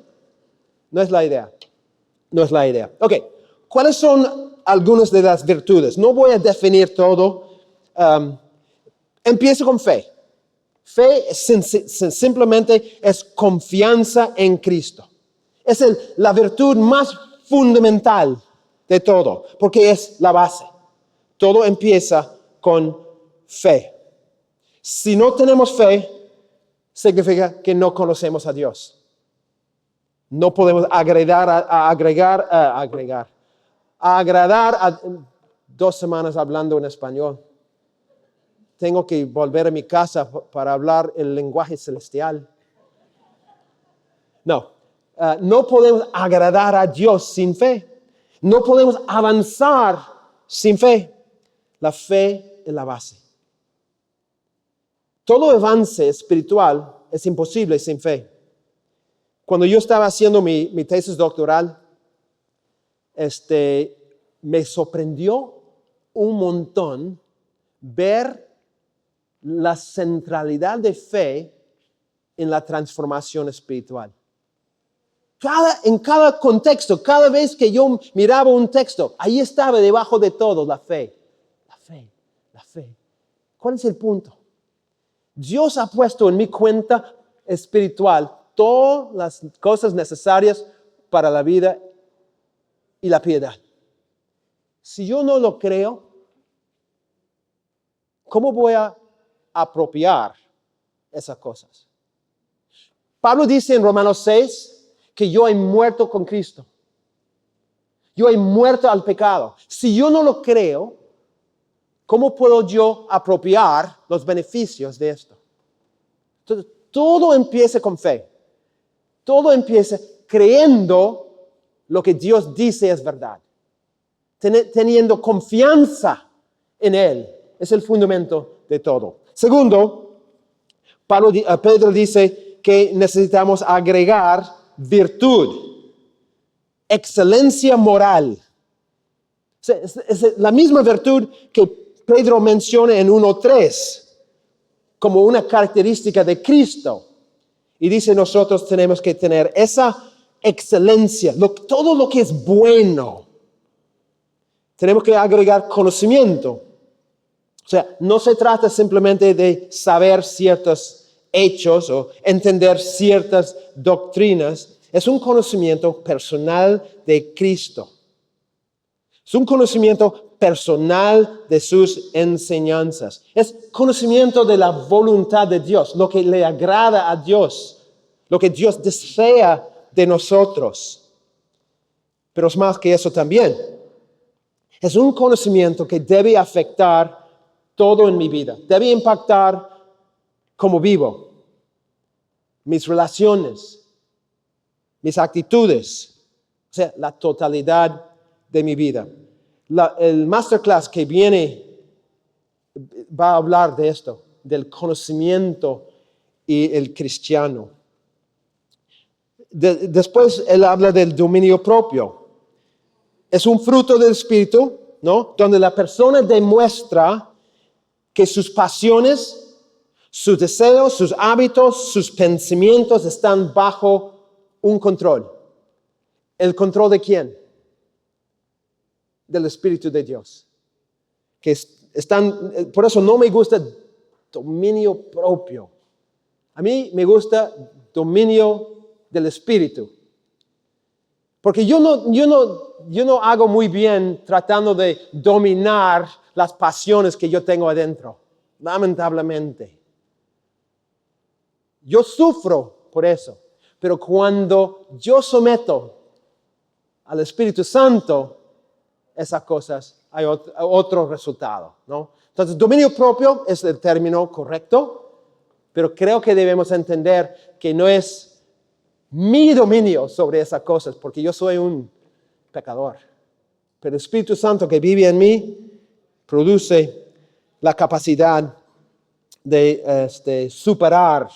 No es la idea. No es la idea. Ok, ¿cuáles son algunas de las virtudes? No voy a definir todo. Empiezo con fe. Fe simplemente es confianza en Cristo. Es la virtud más fundamental de todo, porque es la base. Todo empieza con fe. Si no tenemos fe, significa que no conocemos a Dios. No podemos agradar a 2 semanas hablando en español. Tengo que volver a mi casa para hablar el lenguaje celestial. No podemos agradar a Dios sin fe. No podemos avanzar sin fe. La fe es la base. Todo avance espiritual es imposible sin fe. Cuando yo estaba haciendo mi tesis doctoral, me sorprendió un montón ver la centralidad de fe en la transformación espiritual. En cada contexto, cada vez que yo miraba un texto, ahí estaba debajo de todo la fe. La fe. ¿Cuál es el punto? Dios ha puesto en mi cuenta espiritual todas las cosas necesarias para la vida y la piedad. Si yo no lo creo, ¿cómo voy a apropiar esas cosas? Pablo dice en Romanos 6 que yo he muerto con Cristo. Yo he muerto al pecado. Si yo no lo creo, ¿cómo puedo yo apropiar los beneficios de esto? Entonces, todo empieza con fe. Todo empieza creyendo lo que Dios dice es verdad. Teniendo confianza en Él. Es el fundamento de todo. Segundo, Pedro dice que necesitamos agregar virtud, excelencia moral. Es la misma virtud que Pedro menciona en 1:3 como una característica de Cristo. Y dice, nosotros tenemos que tener esa excelencia, todo lo que es bueno. Tenemos que agregar conocimiento. O sea, no se trata simplemente de saber ciertos hechos o entender ciertas doctrinas. Es un conocimiento personal de Cristo. Es un conocimiento personal de sus enseñanzas. Es conocimiento de la voluntad de Dios, lo que le agrada a Dios, lo que Dios desea de nosotros. Pero es más que eso también. Es un conocimiento que debe afectar todo en mi vida. Debe impactar cómo vivo, mis relaciones, mis actitudes, o sea, la totalidad de mi vida. El masterclass que viene va a hablar de esto, del conocimiento y el cristiano. Después él habla del dominio propio. Es un fruto del Espíritu, ¿no? Donde la persona demuestra que sus pasiones, sus deseos, sus hábitos, sus pensamientos están bajo un control. ¿El control de quién? Del Espíritu de Dios. Por eso no me gusta dominio propio. A mí me gusta dominio del Espíritu. Porque yo no hago muy bien tratando de dominar las pasiones que yo tengo adentro, lamentablemente. Yo sufro por eso, pero cuando yo someto al Espíritu Santo esas cosas, hay otro resultado, ¿no? Entonces, dominio propio es el término correcto, pero creo que debemos entender que no es mi dominio sobre esas cosas, porque yo soy un pecador. Pero el Espíritu Santo que vive en mí produce la capacidad de superar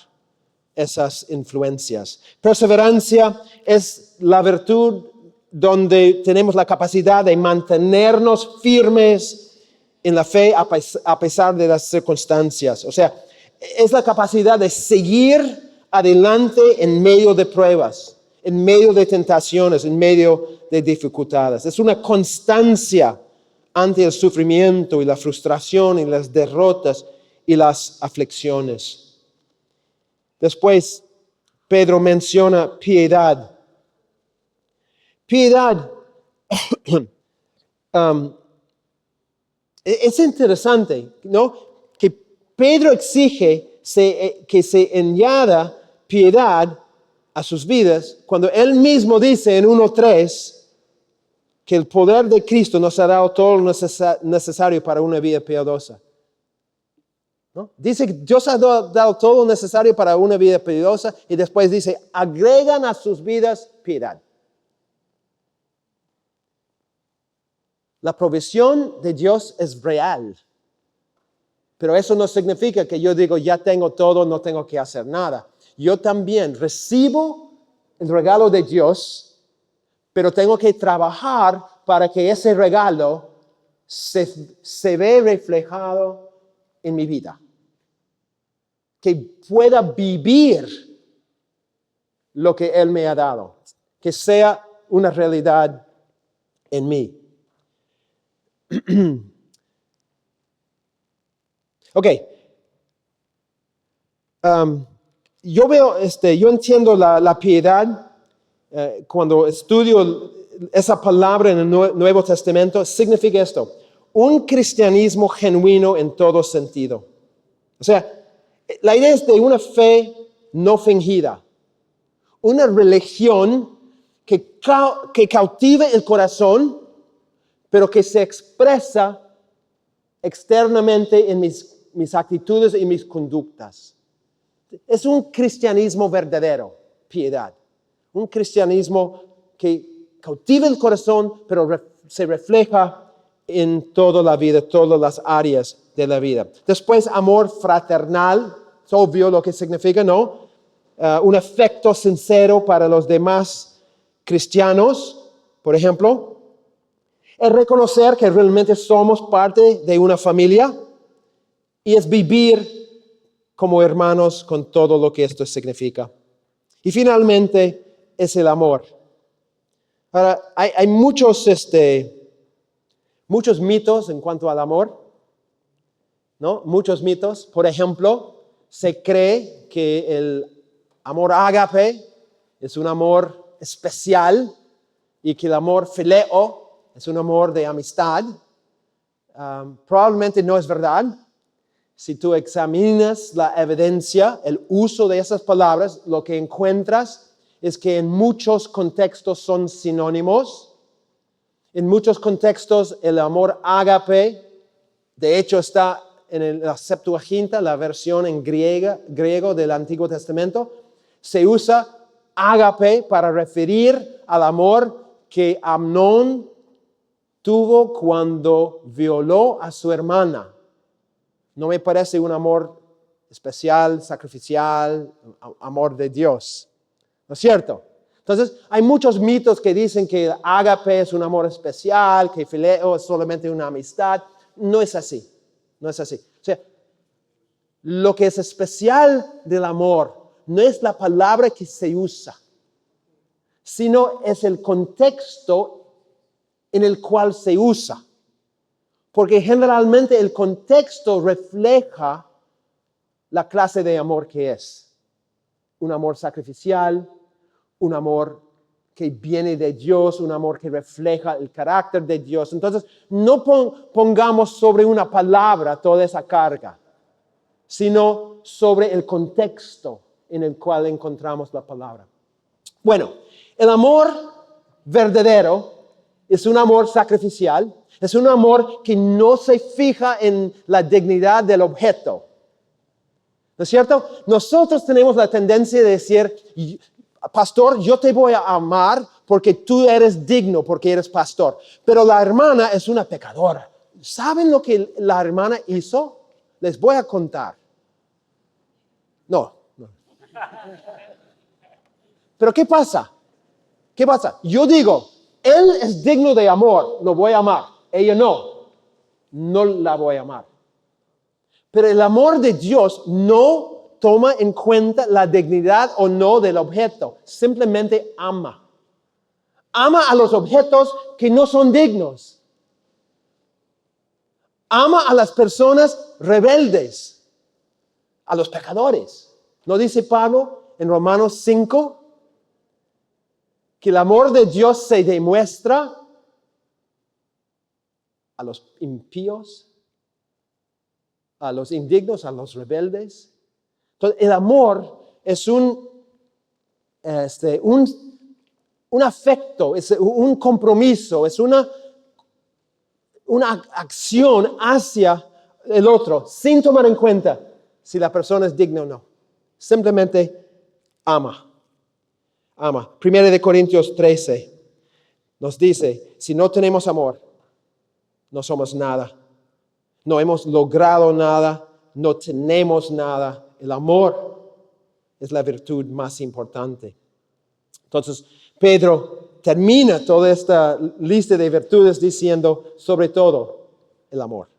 esas influencias. Perseverancia es la virtud donde tenemos la capacidad de mantenernos firmes en la fe a pesar de las circunstancias. O sea, es la capacidad de seguir adelante en medio de pruebas, en medio de tentaciones, en medio de dificultades. Es una constancia ante el sufrimiento y la frustración y las derrotas y las aflicciones. Después, Pedro menciona piedad. Piedad es interesante, ¿no? Que Pedro exige que se añada piedad a sus vidas cuando él mismo dice en 1:3 que el poder de Cristo nos ha dado todo lo necesario para una vida piadosa, ¿no? Dice que Dios ha dado todo lo necesario para una vida piadosa y después dice, agregan a sus vidas piedad. La provisión de Dios es real, pero eso no significa que yo digo, ya tengo todo, no tengo que hacer nada. Yo también recibo el regalo de Dios, pero tengo que trabajar para que ese regalo se vea reflejado en mi vida. Que pueda vivir lo que Él me ha dado, que sea una realidad en mí. Ok. Yo entiendo la piedad cuando estudio esa palabra en el Nuevo Testamento. Significa esto: un cristianismo genuino en todo sentido. O sea, la idea es de una fe no fingida, una religión que cautive el corazón, pero que se expresa externamente en mis actitudes y mis conductas. Es un cristianismo verdadero, piedad. Un cristianismo que cautiva el corazón, pero se refleja en toda la vida, todas las áreas de la vida. Después, amor fraternal, es obvio lo que significa, ¿no? Un afecto sincero para los demás cristianos, por ejemplo. Es reconocer que realmente somos parte de una familia y es vivir como hermanos con todo lo que esto significa. Y finalmente es el amor. Ahora, hay muchos mitos en cuanto al amor, ¿no? Muchos mitos. Por ejemplo, se cree que el amor ágape es un amor especial y que el amor phileo es un amor de amistad. Probablemente no es verdad. Si tú examinas la evidencia, el uso de esas palabras, lo que encuentras es que en muchos contextos son sinónimos. En muchos contextos el amor ágape, de hecho está en la Septuaginta, la versión en griego del Antiguo Testamento, se usa ágape para referir al amor que Amnón tuvo cuando violó a su hermana. No me parece un amor especial, sacrificial, amor de Dios. ¿No es cierto? Entonces, hay muchos mitos que dicen que el ágape es un amor especial, que fileo es solamente una amistad. No es así. No es así. O sea, lo que es especial del amor no es la palabra que se usa, sino es el contexto en el cual se usa. Porque generalmente el contexto refleja la clase de amor que es. Un amor sacrificial, un amor que viene de Dios, un amor que refleja el carácter de Dios. Entonces, no pongamos sobre una palabra toda esa carga, sino sobre el contexto en el cual encontramos la palabra. Bueno, el amor verdadero es un amor sacrificial, es un amor que no se fija en la dignidad del objeto. ¿No es cierto? Nosotros tenemos la tendencia de decir, pastor, yo te voy a amar porque tú eres digno, porque eres pastor. Pero la hermana es una pecadora. ¿Saben lo que la hermana hizo? Les voy a contar. No. Pero ¿qué pasa? ¿Qué pasa? Yo digo, él es digno de amor, lo voy a amar. Ella no la voy a amar. Pero el amor de Dios no toma en cuenta la dignidad o no del objeto, simplemente ama. Ama a los objetos que no son dignos. Ama a las personas rebeldes, a los pecadores. ¿No dice Pablo en Romanos 5 que el amor de Dios se demuestra a los impíos, a los indignos, a los rebeldes? Entonces, el amor es un afecto, es un compromiso, es una acción hacia el otro, sin tomar en cuenta si la persona es digna o no. Simplemente ama. Ama. 1 Corintios 13 nos dice, si no tenemos amor, no somos nada. No hemos logrado nada, no tenemos nada. El amor es la virtud más importante. Entonces, Pedro termina toda esta lista de virtudes diciendo, sobre todo, el amor.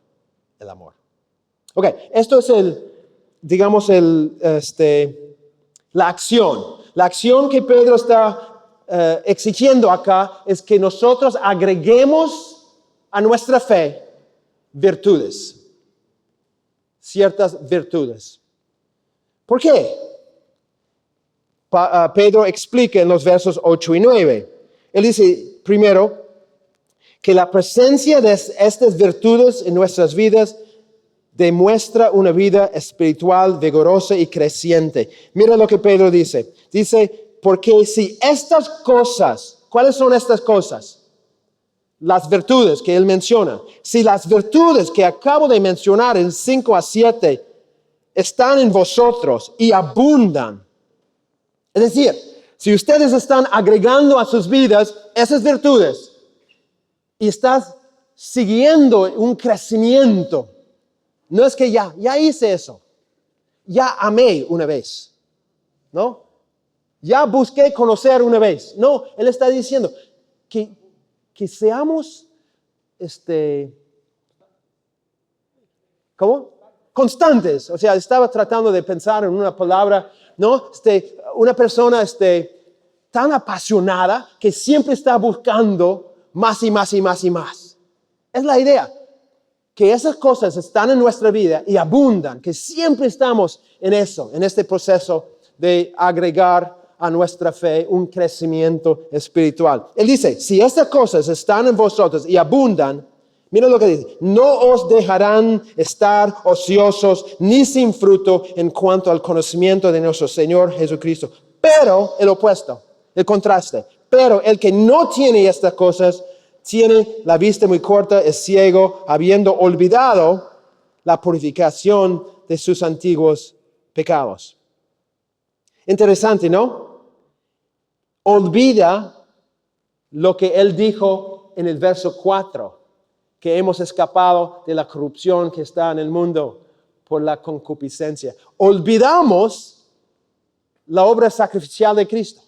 El amor. Ok, esto es la acción. La acción que Pedro está exigiendo acá es que nosotros agreguemos a nuestra fe virtudes. Ciertas virtudes. ¿Por qué? Pedro explica en los versos 8 y 9. Él dice, primero, que la presencia de estas virtudes en nuestras vidas demuestra una vida espiritual vigorosa y creciente. Mira lo que Pedro dice. Dice, porque si estas cosas, ¿cuáles son estas cosas? Las virtudes que él menciona. Si las virtudes que acabo de mencionar en 5 a 7 están en vosotros y abundan, es decir, si ustedes están agregando a sus vidas esas virtudes y estás siguiendo un crecimiento, no es que ya hice eso, ya amé una vez, ¿no? Ya busqué conocer una vez. No, él está diciendo que seamos, ¿cómo? Constantes. O sea, estaba tratando de pensar en una palabra, ¿no? Una persona, tan apasionada que siempre está buscando más y más y más y más. Es la idea. Que esas cosas están en nuestra vida y abundan, que siempre estamos en eso, en este proceso de agregar a nuestra fe un crecimiento espiritual. Él dice, si estas cosas están en vosotros y abundan, mira lo que dice, no os dejarán estar ociosos ni sin fruto en cuanto al conocimiento de nuestro Señor Jesucristo. Pero el opuesto, el contraste, pero el que no tiene estas cosas, tiene la vista muy corta, es ciego, habiendo olvidado la purificación de sus antiguos pecados. Interesante, ¿no? Olvida lo que él dijo en el verso 4, que hemos escapado de la corrupción que está en el mundo por la concupiscencia. Olvidamos la obra sacrificial de Cristo.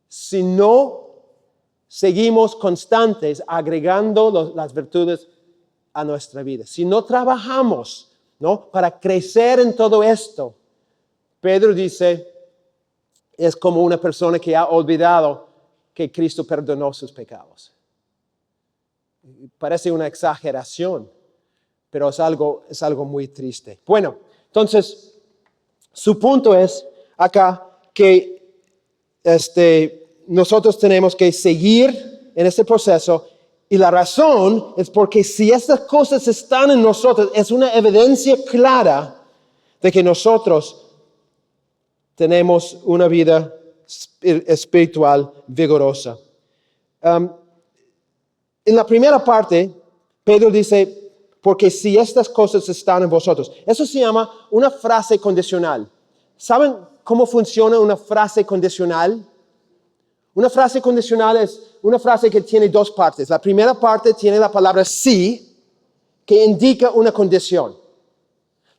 Si no seguimos constantes agregando las virtudes a nuestra vida. Si no trabajamos, ¿no?, para crecer en todo esto, Pedro dice, es como una persona que ha olvidado que Cristo perdonó sus pecados. Parece una exageración, pero es algo muy triste. Bueno, entonces, su punto es acá que nosotros tenemos que seguir en este proceso y la razón es porque si estas cosas están en nosotros, es una evidencia clara de que nosotros tenemos una vida espiritual vigorosa. En la primera parte, Pedro dice, porque si estas cosas están en vosotros. Eso se llama una frase condicional. ¿Saben cómo funciona una frase condicional? Una frase condicional es una frase que tiene dos partes. La primera parte tiene la palabra sí, que indica una condición.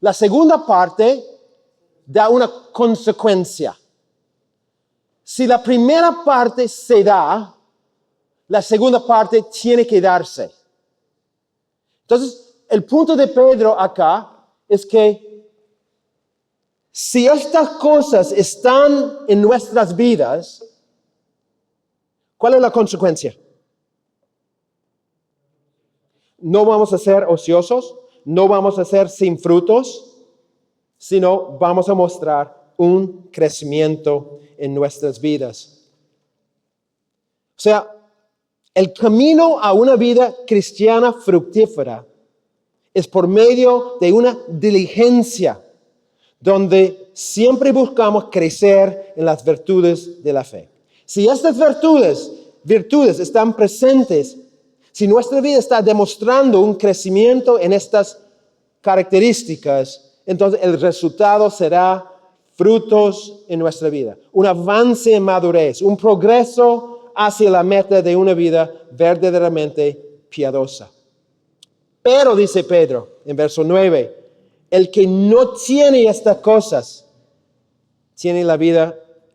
La segunda parte da una consecuencia. Si la primera parte se da, la segunda parte tiene que darse. Entonces, el punto de Pedro acá es que si estas cosas están en nuestras vidas, ¿cuál es la consecuencia? No vamos a ser ociosos, no vamos a ser sin frutos, sino vamos a mostrar un crecimiento en nuestras vidas. O sea, el camino a una vida cristiana fructífera es por medio de una diligencia donde siempre buscamos crecer en las virtudes de la fe. Si estas virtudes están presentes, si nuestra vida está demostrando un crecimiento en estas características, entonces el resultado será frutos en nuestra vida, un avance en madurez, un progreso hacia la meta de una vida verdaderamente piadosa. Pero, dice Pedro en verso 9, el que no tiene estas cosas, tiene la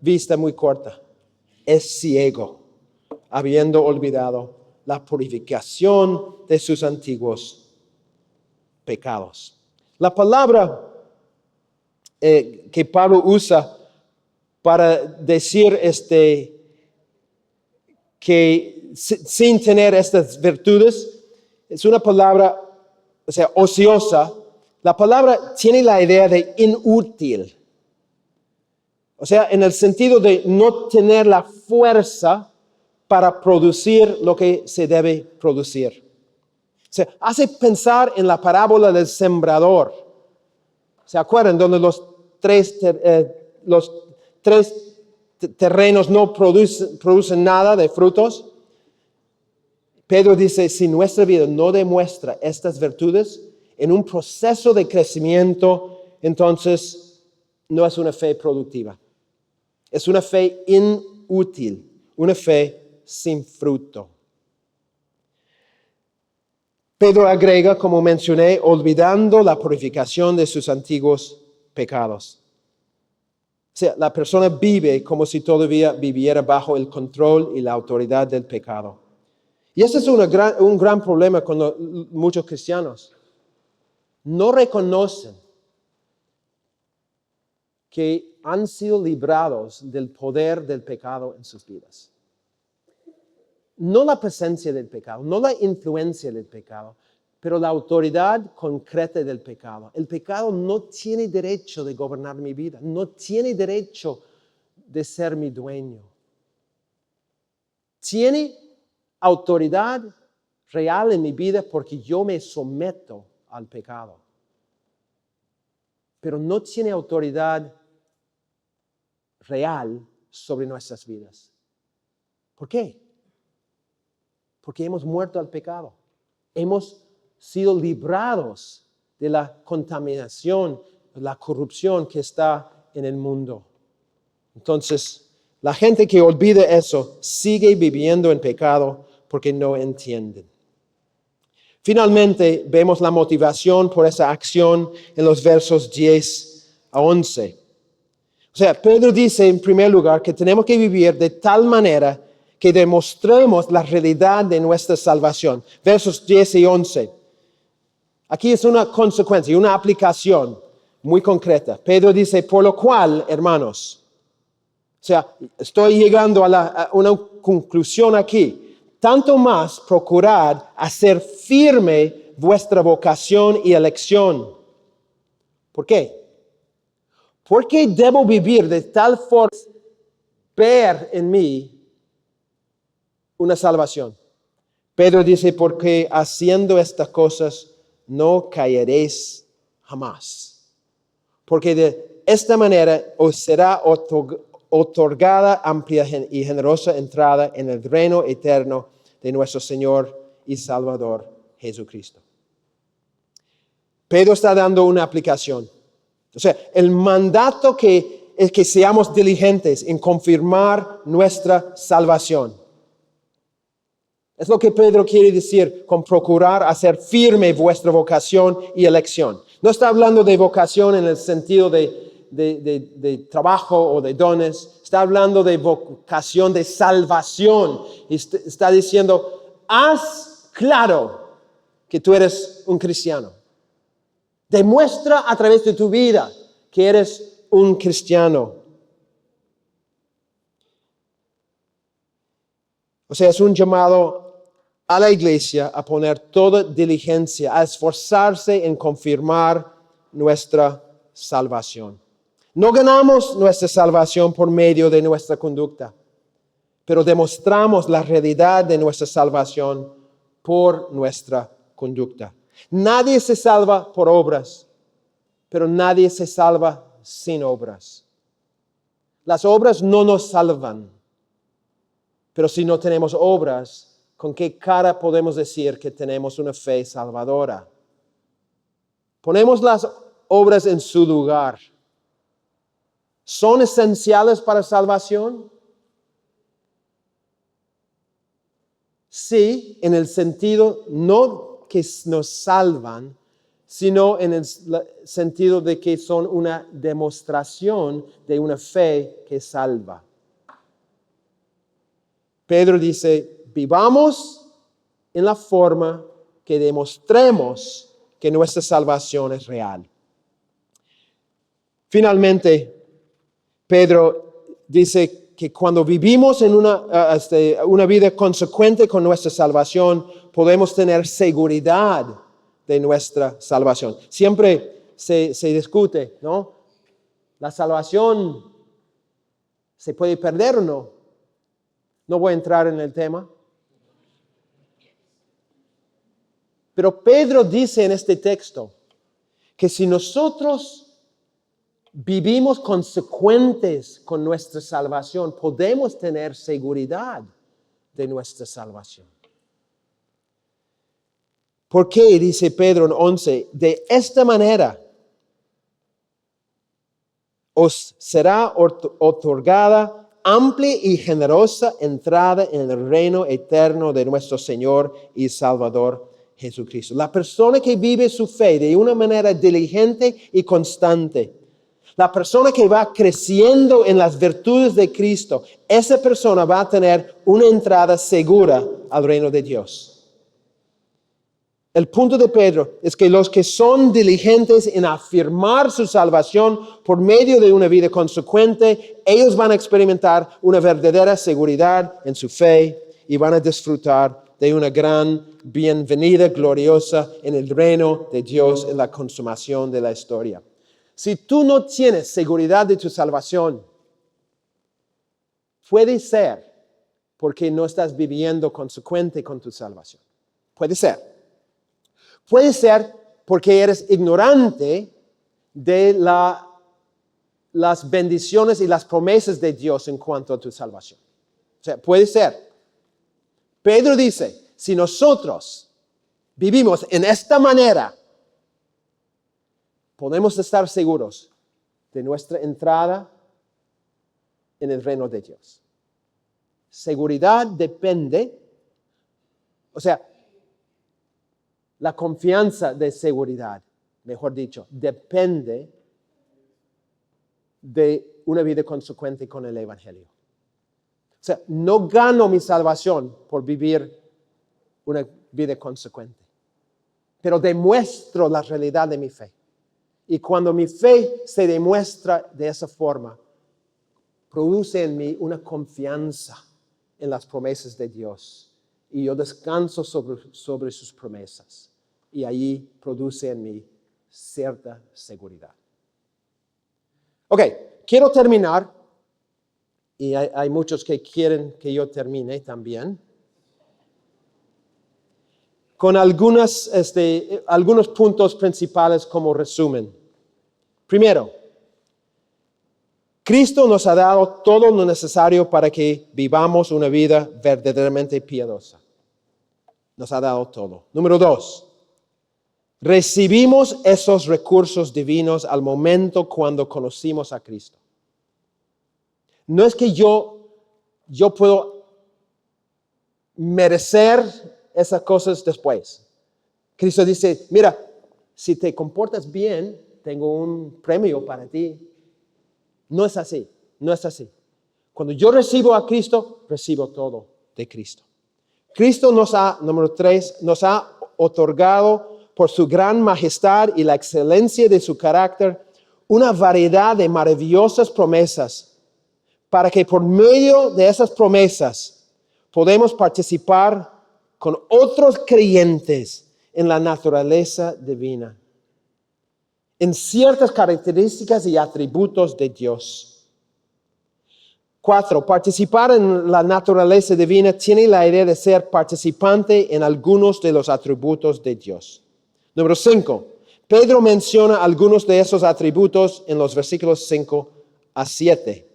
vista muy corta, es ciego, habiendo olvidado la purificación de sus antiguos pecados. La palabra que Pablo usa para decir que sin tener estas virtudes es una palabra, ociosa. La palabra tiene la idea de inútil. O sea, en el sentido de no tener la fuerza para producir lo que se debe producir. O sea, hace pensar en la parábola del sembrador. ¿Se acuerdan? Donde los tres terrenos no producen nada de frutos. Pedro dice, si nuestra vida no demuestra estas virtudes en un proceso de crecimiento, entonces no es una fe productiva. Es una fe inútil, una fe sin fruto. Pedro agrega, como mencioné, olvidando la purificación de sus antiguos pecados. O sea, la persona vive como si todavía viviera bajo el control y la autoridad del pecado. Y ese es un gran problema con muchos cristianos. No reconocen que han sido librados del poder del pecado en sus vidas. No la presencia del pecado, no la influencia del pecado, pero la autoridad concreta del pecado. El pecado no tiene derecho de gobernar mi vida, no tiene derecho de ser mi dueño. Tiene autoridad real en mi vida porque yo me someto al pecado. Pero no tiene autoridad real sobre nuestras vidas. ¿Por qué? Porque hemos muerto al pecado. Hemos sido librados de la contaminación, de la corrupción que está en el mundo. Entonces, la gente que olvida eso sigue viviendo en pecado porque no entienden. Finalmente, vemos la motivación por esa acción en los versos 10 a 11. O sea, Pedro dice en primer lugar que tenemos que vivir de tal manera que demostremos la realidad de nuestra salvación. Versos 10 y 11. Aquí es una consecuencia, una aplicación muy concreta. Pedro dice, por lo cual, hermanos, o sea, estoy llegando a una conclusión aquí. Tanto más procurad hacer firme vuestra vocación y elección. ¿Por qué? Porque debo vivir de tal forma ver en mí una salvación. Pedro dice, porque haciendo estas cosas no caeréis jamás. Porque de esta manera os será otorgada amplia y generosa entrada en el reino eterno de nuestro Señor y Salvador Jesucristo. Pedro está dando una aplicación. O sea, el mandato es que seamos diligentes en confirmar nuestra salvación. Es lo que Pedro quiere decir con procurar hacer firme vuestra vocación y elección. No está hablando de vocación en el sentido de trabajo o de dones. Está hablando de vocación de salvación. Y está diciendo, haz claro que tú eres un cristiano. Demuestra a través de tu vida que eres un cristiano. O sea, es un llamado a la iglesia a poner toda diligencia, a esforzarse en confirmar nuestra salvación. No ganamos nuestra salvación por medio de nuestra conducta, pero demostramos la realidad de nuestra salvación por nuestra conducta. Nadie se salva por obras, pero nadie se salva sin obras. Las obras no nos salvan, pero si no tenemos obras, ¿con qué cara podemos decir que tenemos una fe salvadora? Ponemos las obras en su lugar. ¿Son esenciales para salvación? Sí, en el sentido no que nos salvan, sino en el sentido de que son una demostración de una fe que salva. Pedro dice, vivamos en la forma que demostremos que nuestra salvación es real. Finalmente, Pedro dice que cuando vivimos en una vida consecuente con nuestra salvación, podemos tener seguridad de nuestra salvación. Siempre se discute, ¿no? ¿La salvación se puede perder o no? No voy a entrar en el tema. Pero Pedro dice en este texto que si nosotros vivimos consecuentes con nuestra salvación, podemos tener seguridad de nuestra salvación. ¿Por qué? Dice Pedro en 11, de esta manera os será otorgada amplia y generosa entrada en el reino eterno de nuestro Señor y Salvador Jesucristo. La persona que vive su fe de una manera diligente y constante, la persona que va creciendo en las virtudes de Cristo, esa persona va a tener una entrada segura al reino de Dios. El punto de Pedro es que los que son diligentes en afirmar su salvación por medio de una vida consecuente, ellos van a experimentar una verdadera seguridad en su fe y van a disfrutar de una gran bienvenida gloriosa en el reino de Dios en la consumación de la historia. Si tú no tienes seguridad de tu salvación, puede ser porque no estás viviendo consecuente con tu salvación. Puede ser. Puede ser porque eres ignorante de las bendiciones y las promesas de Dios en cuanto a tu salvación. O sea, puede ser. Pedro dice, si nosotros vivimos en esta manera, podemos estar seguros de nuestra entrada en el reino de Dios. Seguridad depende, o sea, la confianza de seguridad, mejor dicho, depende de una vida consecuente con el Evangelio. O sea, no gano mi salvación por vivir una vida consecuente, pero demuestro la realidad de mi fe. Y cuando mi fe se demuestra de esa forma, produce en mí una confianza en las promesas de Dios. Y yo descanso sobre sus promesas. Y allí produce en mí cierta seguridad. Ok, quiero terminar. Y hay muchos que quieren que yo termine también. con algunos puntos principales como resumen. Primero, Cristo nos ha dado todo lo necesario para que vivamos una vida verdaderamente piadosa. Nos ha dado todo. Número 2, recibimos esos recursos divinos al momento cuando conocimos a Cristo. No es que yo puedo merecer esas cosas después. Cristo dice, mira, si te comportas bien, tengo un premio para ti. No es así, no es así. Cuando yo recibo a Cristo, recibo todo de Cristo. Cristo número 3, nos ha otorgado por su gran majestad y la excelencia de su carácter una variedad de maravillosas promesas para que por medio de esas promesas podemos participar con otros creyentes en la naturaleza divina, en ciertas características y atributos de Dios. 4, participar en la naturaleza divina tiene la idea de ser participante en algunos de los atributos de Dios. Número 5, Pedro menciona algunos de esos atributos en los versículos 5 a 7.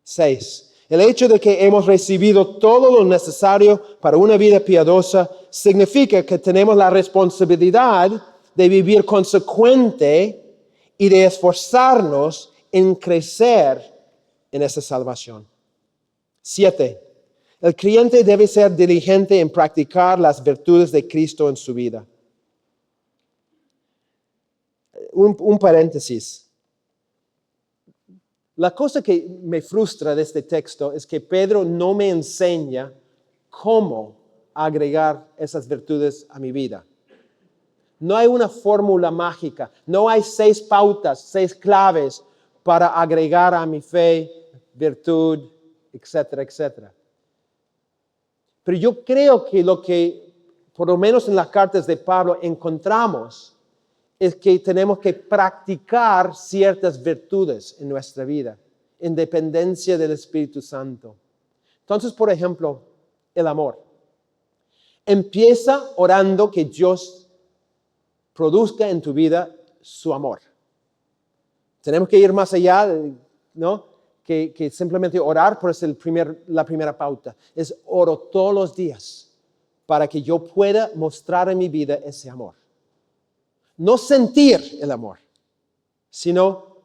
6, el hecho de que hemos recibido todo lo necesario para una vida piadosa significa que tenemos la responsabilidad de vivir consecuente y de esforzarnos en crecer en esa salvación. 7, el creyente debe ser diligente en practicar las virtudes de Cristo en su vida. Un paréntesis. La cosa que me frustra de este texto es que Pedro no me enseña cómo agregar esas virtudes a mi vida. No hay una fórmula mágica, no hay 6 pautas, 6 claves para agregar a mi fe, virtud, etcétera, etcétera. Pero yo creo que lo que, por lo menos en las cartas de Pablo, encontramos es que tenemos que practicar ciertas virtudes en nuestra vida, en dependencia del Espíritu Santo. Entonces, por ejemplo, el amor. Empieza orando que Dios produzca en tu vida su amor. Tenemos que ir más allá, ¿no? Que simplemente orar, por eso la primera pauta. Es oro todos los días para que yo pueda mostrar en mi vida ese amor. No sentir el amor, sino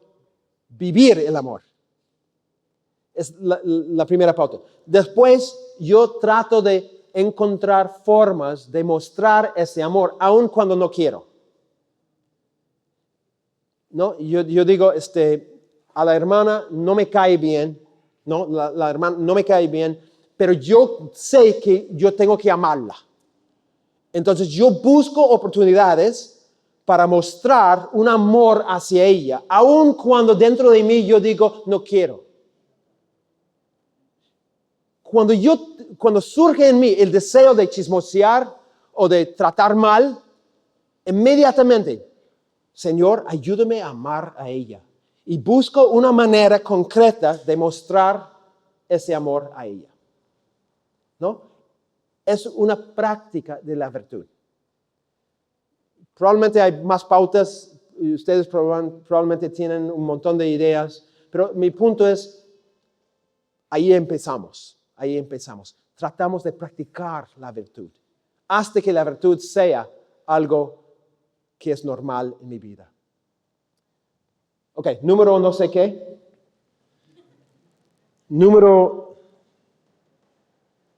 vivir el amor. Es la primera pauta. Después yo trato de encontrar formas de mostrar ese amor, aun cuando no quiero. ¿No? Yo digo, a la hermana no me cae bien, ¿no? La hermana no me cae bien, pero yo sé que yo tengo que amarla. Entonces yo busco oportunidades para mostrar un amor hacia ella, aun cuando dentro de mí yo digo, no quiero. Cuando surge en mí el deseo de chismosear o de tratar mal, inmediatamente, Señor, ayúdame a amar a ella. Y busco una manera concreta de mostrar ese amor a ella. ¿No? Es una práctica de la virtud. Probablemente hay más pautas, y ustedes probablemente tienen un montón de ideas, pero mi punto es, ahí empezamos. Tratamos de practicar la virtud, hasta que la virtud sea algo que es normal en mi vida. Ok, número no sé qué. Número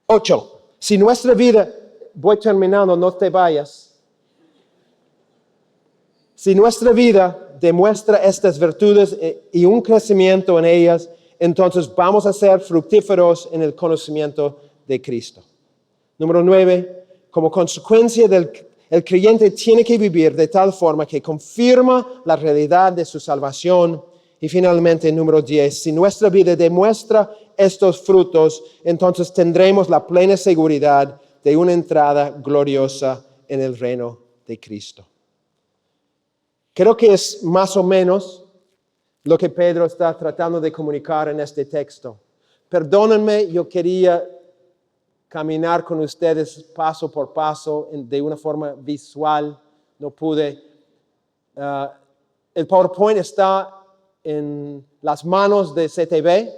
8. Si nuestra vida, voy terminando, no te vayas. Si nuestra vida demuestra estas virtudes y un crecimiento en ellas, entonces vamos a ser fructíferos en el conocimiento de Cristo. Número 9, como consecuencia el creyente tiene que vivir de tal forma que confirma la realidad de su salvación. Y finalmente, número 10, si nuestra vida demuestra estos frutos, entonces tendremos la plena seguridad de una entrada gloriosa en el reino de Cristo. Creo que es más o menos lo que Pedro está tratando de comunicar en este texto. Perdónenme, yo quería caminar con ustedes paso por paso de una forma visual. No pude. El PowerPoint está en las manos de CTV.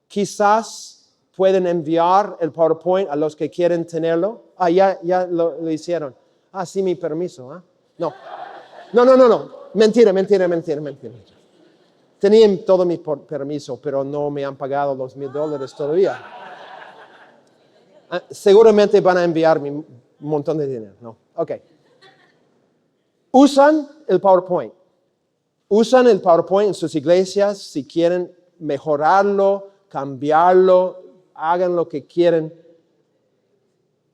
Quizás pueden enviar el PowerPoint a los que quieren tenerlo. Ya lo hicieron. Sí, mi permiso. No. Mentira. Tenían todo mi permiso, pero no me han pagado los $1,000 todavía. Seguramente van a enviarme un montón de dinero. No. Ok. Usan el PowerPoint. Usan el PowerPoint en sus iglesias si quieren mejorarlo, cambiarlo, hagan lo que quieren.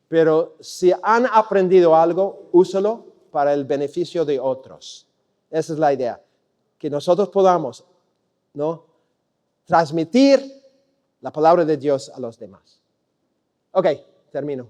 Pero si han aprendido algo, úsalo para el beneficio de otros. Esa es la idea. Que nosotros podamos, ¿no?, transmitir la palabra de Dios a los demás. Ok, termino.